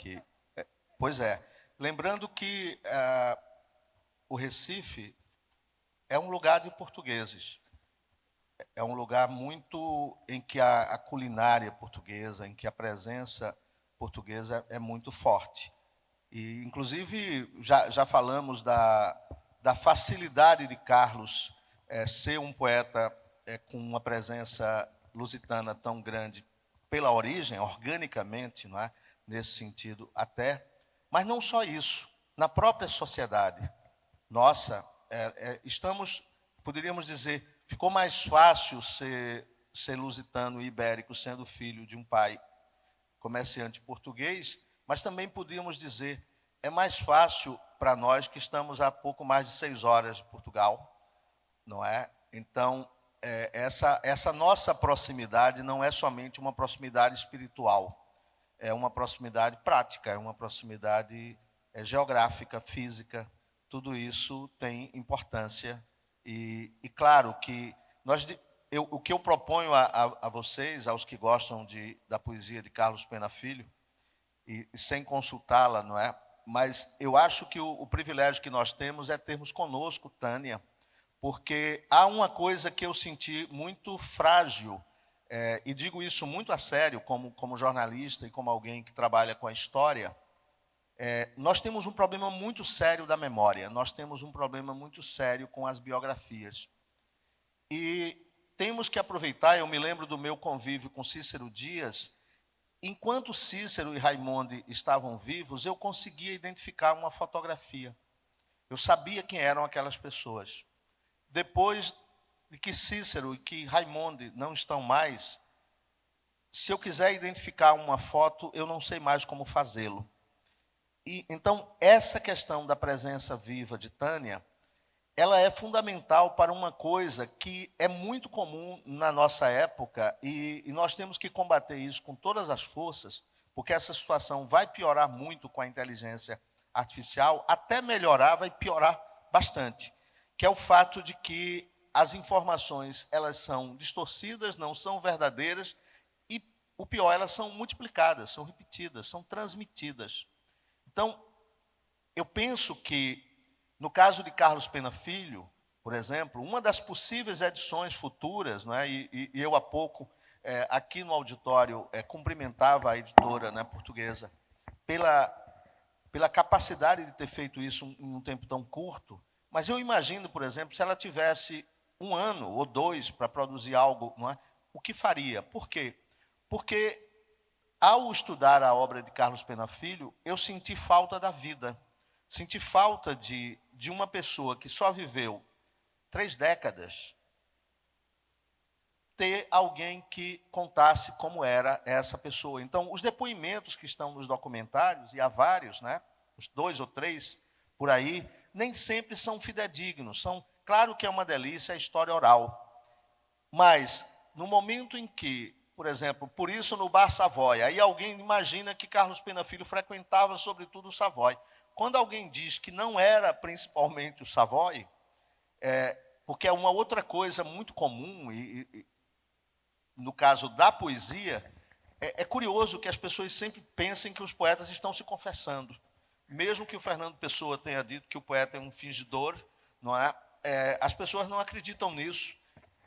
Speaker 2: Pois é. Lembrando que o Recife é um lugar de portugueses. É um lugar muito em que a culinária portuguesa, em que a presença portuguesa é muito forte. E, inclusive, já falamos da facilidade de Carlos ser um poeta com uma presença lusitana tão grande pela origem, organicamente, não é? Nesse sentido até. Mas não só isso, na própria sociedade nossa, poderíamos dizer, ficou mais fácil ser lusitano e ibérico sendo filho de um pai comerciante português, mas também podíamos dizer, é mais fácil para nós que estamos a pouco mais de 6 horas de Portugal, não é? Então, essa nossa proximidade não é somente uma proximidade espiritual, é uma proximidade prática, é uma proximidade geográfica, física,
Speaker 3: tudo isso tem importância. E claro que o que eu proponho a vocês, aos que gostam da poesia de Carlos Pena Filho, e sem consultá-la, não é? Mas eu acho que o privilégio que nós temos é termos conosco Tânia, porque há uma coisa que eu senti muito frágil, e digo isso muito a sério, como jornalista e como alguém que trabalha com a história. Nós temos um problema muito sério da memória, nós temos um problema muito sério com as biografias. E temos que aproveitar, eu me lembro do meu convívio com Cícero Dias, enquanto Cícero e Raimonde estavam vivos, eu conseguia identificar uma fotografia. Eu sabia quem eram aquelas pessoas. Depois de que Cícero e que Raimonde não estão mais, se eu quiser identificar uma foto, eu não sei mais como fazê-lo. E então, essa questão da presença viva de Tânia, ela é fundamental para uma coisa que é muito comum na nossa época, e nós temos que combater isso com todas as forças, porque essa situação vai piorar muito com a inteligência artificial, até melhorar, vai piorar bastante, que é o fato de que as informações, elas são distorcidas, não são verdadeiras, e o pior, elas são multiplicadas, são repetidas, são transmitidas. Então, eu penso que, no caso de Carlos Pena Filho, por exemplo, uma das possíveis edições futuras, não é? E eu há pouco, aqui no auditório, cumprimentava a editora, né, portuguesa pela capacidade de ter feito isso em um tempo tão curto, mas eu imagino, por exemplo, se ela tivesse 1 ano ou 2 para produzir algo, não é? O que faria? Por quê? Porque, ao estudar a obra de Carlos Pena Filho, eu senti falta da vida. Senti falta de uma pessoa que só viveu 3 décadas, ter alguém que contasse como era essa pessoa. Então, os depoimentos que estão nos documentários, e há vários, né, os 2 ou 3 por aí, nem sempre são fidedignos. Claro que é uma delícia a história oral, mas no momento em que, por exemplo, por isso no Bar Savoy, aí alguém imagina que Carlos Pena Filho frequentava sobretudo o Savoy. Quando alguém diz que não era principalmente o Savoy, porque é uma outra coisa muito comum, e no caso da poesia, é curioso que as pessoas sempre pensem que os poetas estão se confessando. Mesmo que o Fernando Pessoa tenha dito que o poeta é um fingidor, não é? As pessoas não acreditam nisso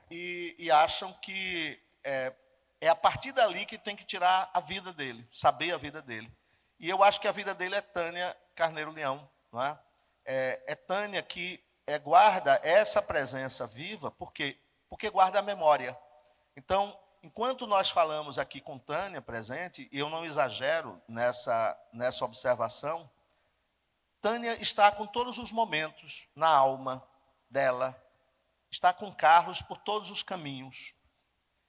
Speaker 3: e acham que é a partir dali que tem que tirar a vida dele, saber a vida dele. E eu acho que a vida dele é Tânia Carneiro Leão, não é? É Tânia que guarda essa presença viva, porque guarda a memória. Então, enquanto nós falamos aqui com Tânia presente, e eu não exagero nessa observação, Tânia está com todos os momentos na alma dela, está com Carlos por todos os caminhos.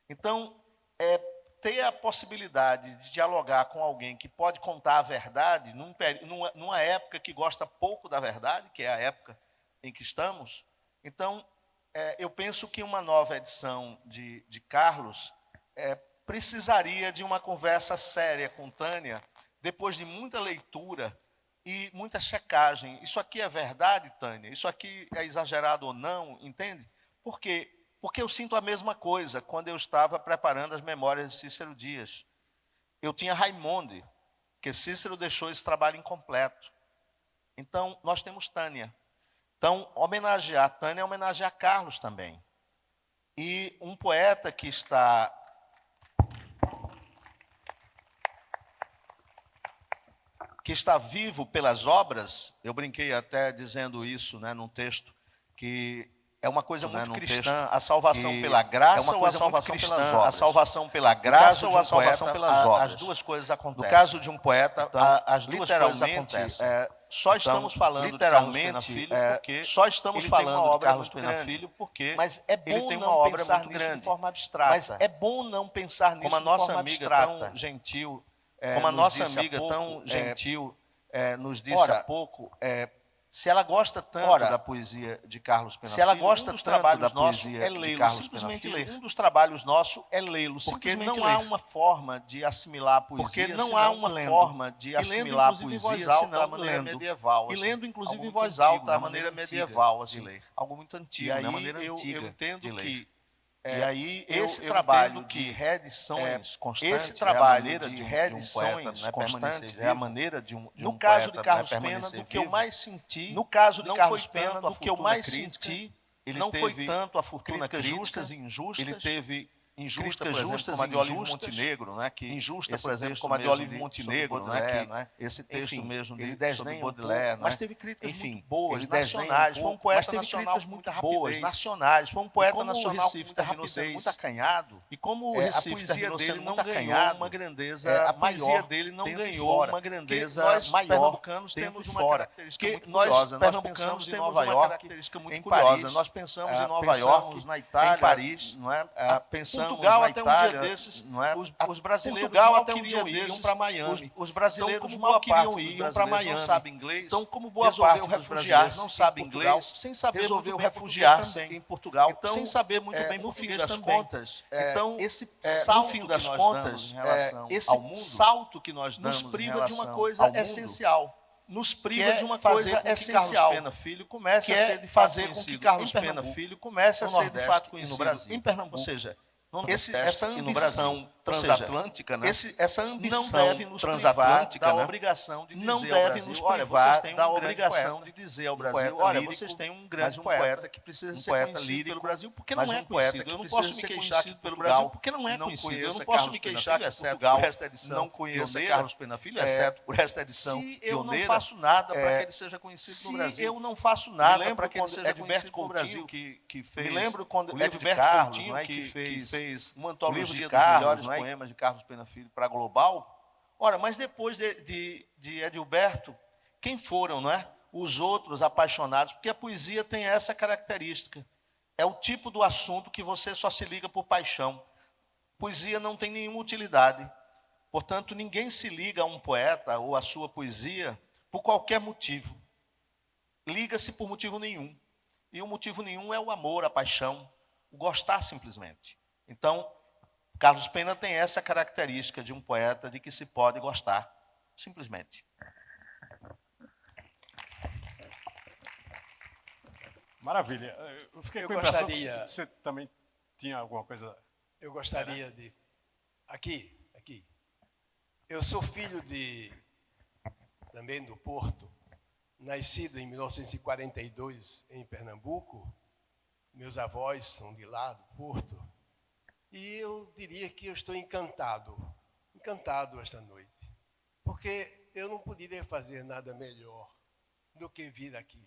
Speaker 3: Então, ter a possibilidade de dialogar com alguém que pode contar a verdade, numa época que gosta pouco da verdade, que é a época em que estamos, então, eu penso que uma nova edição de Carlos precisaria de uma conversa séria com Tânia, depois de muita leitura e muita checagem. Isso aqui é verdade, Tânia? Isso aqui é exagerado ou não? Entende? Por quê? Porque eu sinto a mesma coisa quando eu estava preparando as memórias de Cícero Dias. Eu tinha Raimonde, que Cícero deixou esse trabalho incompleto. Então, nós temos Tânia. Então, homenagear Tânia é homenagear Carlos também. E um poeta que está vivo pelas obras, eu brinquei até dizendo isso, né, num texto, que é uma coisa muito cristã, a salvação pela graça ou a salvação pelas obras. A salvação pela graça ou a salvação pelas obras. As duas coisas acontecem. No caso de um poeta, as duas coisas acontecem. Só estamos falando literalmente, de Carlos Pena Filho porque só estamos falando de Carlos Pena Filho porque mas é bom ele tem uma obra muito grande de forma abstrata. Mas é bom não pensar nisso de forma abstrata. Como a nossa amiga tão gentil, como a nossa amiga tão gentil nos disse há pouco, Se ela gosta tanto da poesia de Carlos Pena Filho, um dos trabalhos nossos é lê-lo, simplesmente ler. Um dos trabalhos nossos é lê-lo, porque não há uma forma de assimilar a poesia, porque não há uma forma de assimilar a poesia senão a maneira medieval. E lendo, inclusive, em voz alta, a maneira medieval de ler. Algo muito antigo, a maneira antiga eu entendo que e aí esse trabalho de reedições constantes, esse trabalho de reedições constantes é a maneira de um caso de Carlos Pena, do que eu mais senti, no caso de Carlos Pena, do que eu mais senti, ele não foi tanto a fortuna crítica, justas e injustas, ele teve injustas, justas, como a de Olívio Montenegro, né? Que injusta, por exemplo, como a de Olívio Montenegro, né? Que esse texto mesmo ele desdenha Baudelaire, mas teve críticas muito boas, nacionais, foi um poeta nacional muito boas, nacionais, foi um poeta nacional Recife terminou sendo muito acanhado, e como o Recife a poesia dele não ganhou uma grandeza, a poesia dele não ganhou uma grandeza maior. Nós pernambucanos temos uma característica muito curiosa, nós pensamos em Nova York, em Paris, nós pensamos em Nova York, na Itália, em Paris, não é? Pensamos Portugal até um dia desses, não é? Os brasileiros Portugal até um dia desses para Miami. Os brasileiros então, mal queriam ir para Miami. Não sabem inglês. Então, como boa parte dos brasileiros não sabem inglês, sem saber resolveu refugiar-se em Portugal, então, sem saber muito bem no fim das contas. Então, esse salto no fim das contas, esse salto que nós damos nos priva de uma coisa essencial. Nos priva de uma coisa essencial. Pena Filho comece a ser de fazer com que Carlos Pena Filho comece a ser de fato conhecido no Brasil, em Pernambuco. Ou seja, essa ambição transatlântica, né? Essa ambição não deve nos privar da obrigação de dizer ao Brasil, olha, vocês têm da obrigação de dizer ao Brasil, olha, vocês têm um grande poeta que precisa ser conhecido pelo Brasil, porque não é conhecido. Eu não posso me queixar pelo Brasil, porque não é conhecido. Eu não posso me queixar que Portugal não conheça Carlos Pena Filho, exceto por esta edição pioneira. Eu não faço nada para que ele seja conhecido no Brasil. Eu não faço nada para que ele seja conhecido no Brasil, que fez. Me lembro quando Edilberto Coutinho que fez uma antologia dos melhores poemas de Carlos Pena Filho para Global. Ora, mas depois de Edilberto, quem foram, não é? Os outros apaixonados, porque a poesia tem essa característica. É o tipo do assunto que você só se liga por paixão. Poesia não tem nenhuma utilidade. Portanto, ninguém se liga a um poeta ou à sua poesia por qualquer motivo. Liga-se por motivo nenhum. E o motivo nenhum é o amor, a paixão, o gostar simplesmente. Então, Carlos Pena tem essa característica de um poeta de que se pode gostar, simplesmente.
Speaker 1: Maravilha. Eu fiquei com a impressão que você também tinha alguma coisa...
Speaker 7: Eu gostaria de... Aqui. Eu sou filho também do Porto, nascido em 1942 em Pernambuco. Meus avós são de lá, do Porto. E eu diria que eu estou encantado esta noite, porque eu não poderia fazer nada melhor do que vir aqui.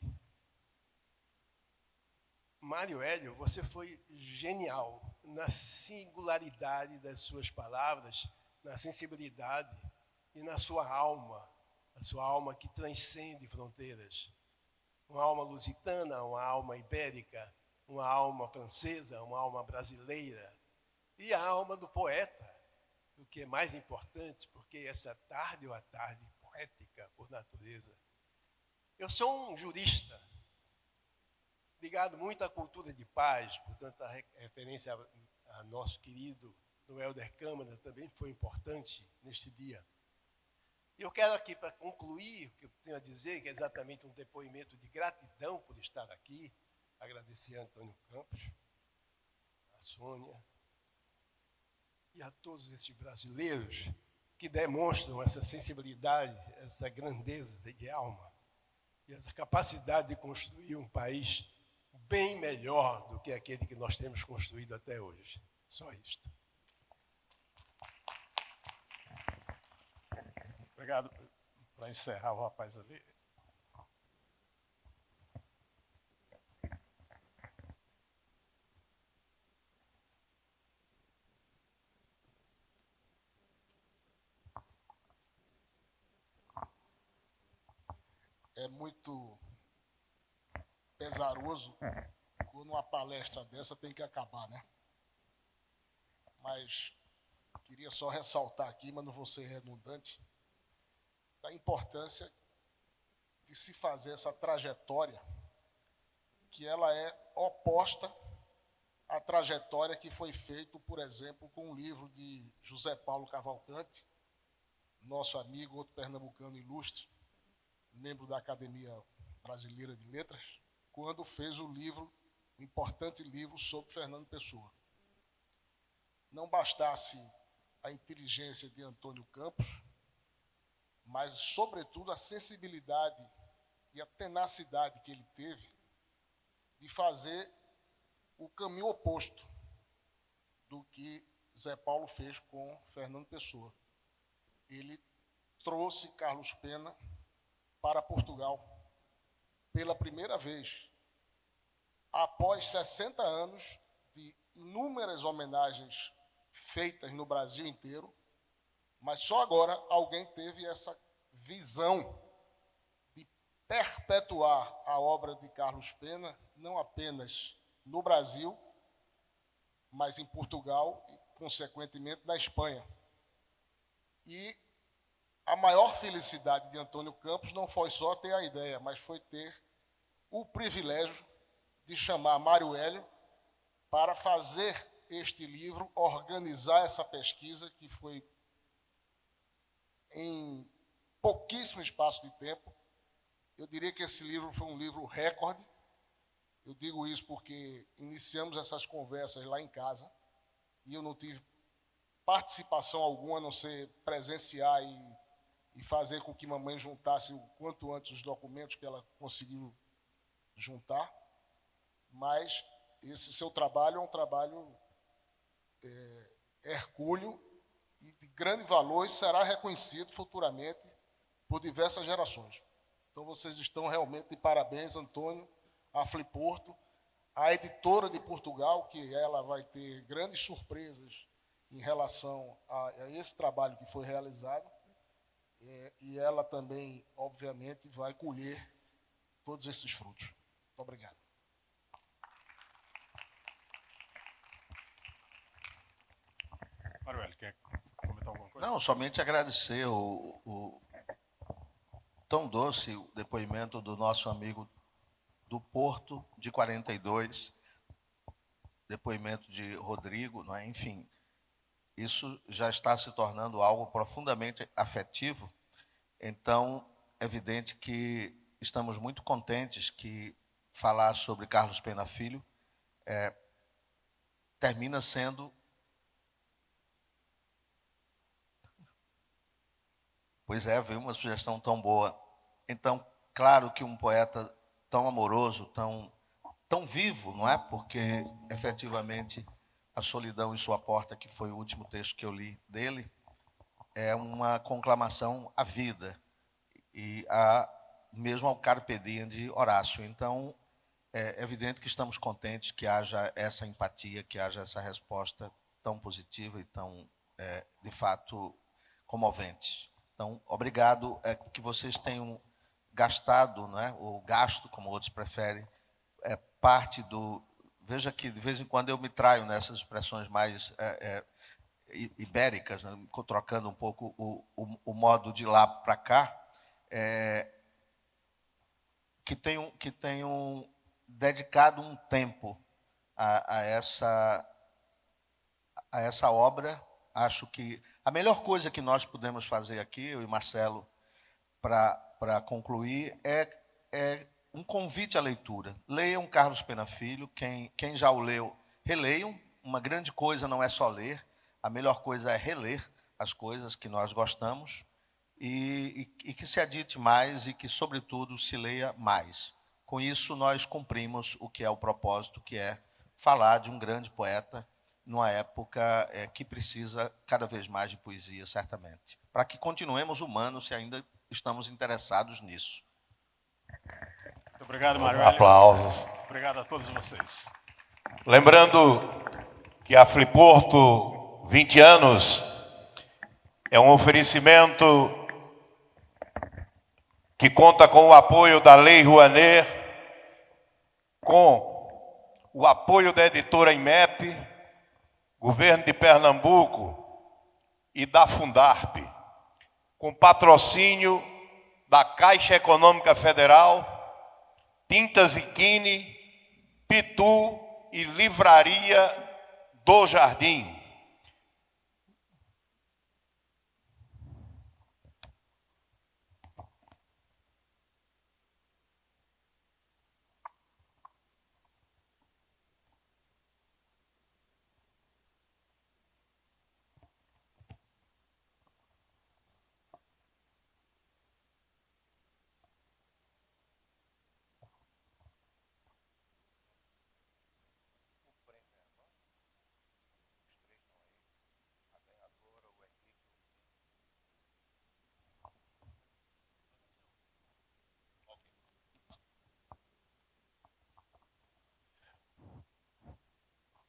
Speaker 7: Mário Hélio, você foi genial na singularidade das suas palavras, na sensibilidade e na sua alma, a sua alma que transcende fronteiras. Uma alma lusitana, uma alma ibérica, uma alma francesa, uma alma brasileira. E a alma do poeta, o que é mais importante, porque essa tarde é uma tarde poética por natureza. Eu sou um jurista, ligado muito à cultura de paz, portanto, a referência a nosso querido Helder Câmara também foi importante neste dia. E eu quero aqui, para concluir, o que eu tenho a dizer, que é exatamente um depoimento de gratidão por estar aqui, agradecer a Antônio Campos, a Sônia, e a todos esses brasileiros que demonstram essa sensibilidade, essa grandeza de alma e essa capacidade de construir um país bem melhor do que aquele que nós temos construído até hoje. Só isto.
Speaker 1: Obrigado. Para encerrar, o rapaz ali.
Speaker 8: É muito pesaroso quando uma palestra dessa tem que acabar, né? Mas queria só ressaltar aqui, mas não vou ser redundante, da importância de se fazer essa trajetória, que ela é oposta à trajetória que foi feita, por exemplo, com o livro de José Paulo Cavalcante, nosso amigo, outro pernambucano ilustre, membro da Academia Brasileira de Letras, quando fez o importante livro sobre Fernando Pessoa. Não bastasse a inteligência de Antônio Campos, mas, sobretudo, a sensibilidade e a tenacidade que ele teve de fazer o caminho oposto do que Zé Paulo fez com Fernando Pessoa. Ele trouxe Carlos Pena para Portugal pela primeira vez, após 60 anos de inúmeras homenagens feitas no Brasil inteiro, mas só agora alguém teve essa visão de perpetuar a obra de Carlos Pena, não apenas no Brasil, mas em Portugal e, consequentemente, na Espanha. E a maior felicidade de Antônio Campos não foi só ter a ideia, mas foi ter o privilégio de chamar Mário Hélio para fazer este livro, organizar essa pesquisa, que foi em pouquíssimo espaço de tempo. Eu diria que esse livro foi um livro recorde. Eu digo isso porque iniciamos essas conversas lá em casa e eu não tive participação alguma, a não ser presenciar e fazer com que mamãe juntasse o quanto antes os documentos que ela conseguiu juntar. Mas esse seu trabalho é um trabalho hercúleo e de grande valor e será reconhecido futuramente por diversas gerações. Então, vocês estão realmente de parabéns, Antônio, a Fliporto, a editora de Portugal, que ela vai ter grandes surpresas em relação a esse trabalho que foi realizado, e ela também, obviamente, vai colher todos esses frutos. Muito obrigado.
Speaker 1: Mário Hélio, quer comentar alguma coisa?
Speaker 3: Não, somente agradecer o tão doce depoimento do nosso amigo do Porto, de 42, depoimento de Rodrigo, não é? Enfim, isso já está se tornando algo profundamente afetivo. Então, é evidente que estamos muito contentes que falar sobre Carlos Pena Filho termina sendo... Pois é, veio uma sugestão tão boa. Então, claro que um poeta tão amoroso, tão vivo, não é? Porque, efetivamente, A Solidão em Sua Porta, que foi o último texto que eu li dele, é uma conclamação à vida, e mesmo ao Carpe Diem de Horácio. Então, é evidente que estamos contentes que haja essa empatia, que haja essa resposta tão positiva e tão, de fato, comovente. Então, obrigado, que vocês tenham gastado, não é? Ou gasto, como outros preferem, parte do... Veja que, de vez em quando, eu me traio nessas expressões mais ibéricas, né? Trocando um pouco o modo de lá para cá, que tenham dedicado um tempo a essa obra. Acho que a melhor coisa que nós podemos fazer aqui, eu e Marcelo, para concluir, é um convite à leitura. Leiam Carlos Pena Filho, quem já o leu, releiam. Uma grande coisa não é só ler, a melhor coisa é reler as coisas que nós gostamos e que se adite mais e que, sobretudo, se leia mais. Com isso, nós cumprimos o que é o propósito, que é falar de um grande poeta numa época que precisa cada vez mais de poesia, certamente, para que continuemos humanos se ainda estamos interessados nisso.
Speaker 1: Muito obrigado, Mário Hélio.
Speaker 9: Aplausos.
Speaker 1: Obrigado a todos vocês.
Speaker 9: Lembrando que a Fliporto 20 anos é um oferecimento que conta com o apoio da Lei Rouanet, com o apoio da editora IMEP, Governo de Pernambuco e da Fundarp, com patrocínio da Caixa Econômica Federal, Tintas Iquine, Pitu e Livraria do Jardim.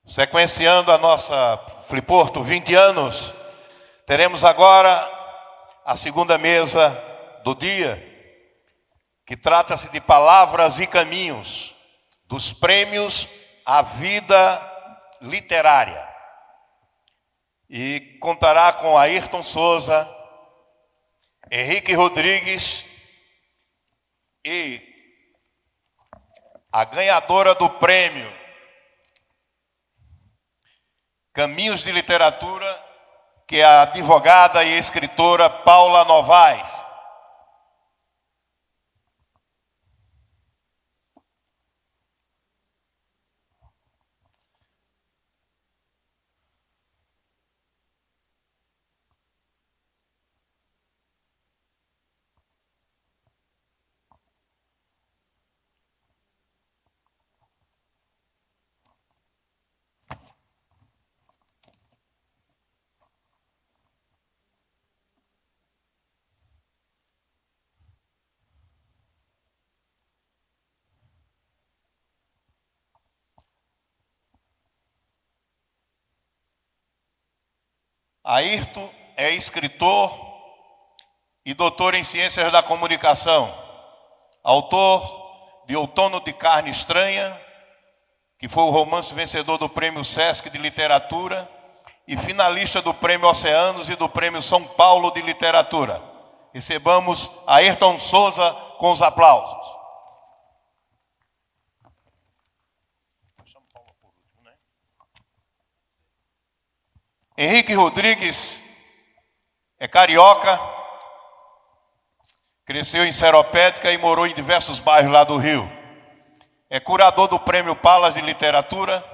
Speaker 9: Sequenciando a nossa Fliporto 20 anos, teremos agora a segunda mesa do dia, que trata-se de Palavras e Caminhos, dos prêmios à vida literária. E contará com Ayrton Souza, Henrique Rodrigues e a ganhadora do prêmio Caminhos de Literatura, que é a advogada e escritora Paula Novaes. Ayrton é escritor e doutor em Ciências da Comunicação, autor de Outono de Carne Estranha, que foi o romance vencedor do Prêmio Sesc de Literatura e finalista do Prêmio Oceanos e do Prêmio São Paulo de Literatura. Recebamos Ayrton Souza com os aplausos. Henrique Rodrigues é carioca, cresceu em Seropédica e morou em diversos bairros lá do Rio. É curador do Prêmio Palas de Literatura,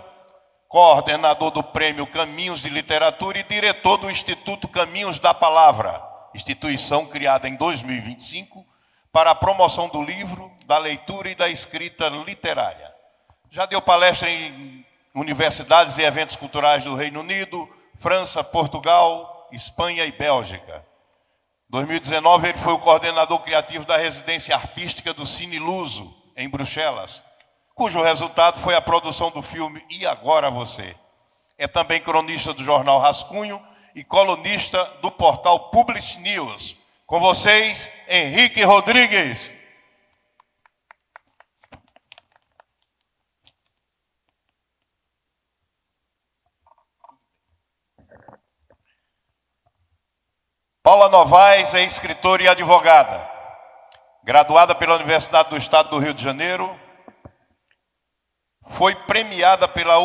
Speaker 9: coordenador do Prêmio Caminhos de Literatura e diretor do Instituto Caminhos da Palavra, instituição criada em 2025 para a promoção do livro, da leitura e da escrita literária. Já deu palestra em universidades e eventos culturais do Reino Unido, França, Portugal, Espanha e Bélgica. Em 2019, ele foi o coordenador criativo da residência artística do Cine Luso, em Bruxelas, cujo resultado foi a produção do filme E Agora Você. É também cronista do jornal Rascunho e colunista do portal Publish News. Com vocês, Henrique Rodrigues. Paula Novaes é escritora e advogada, graduada pela Universidade do Estado do Rio de Janeiro, foi premiada pela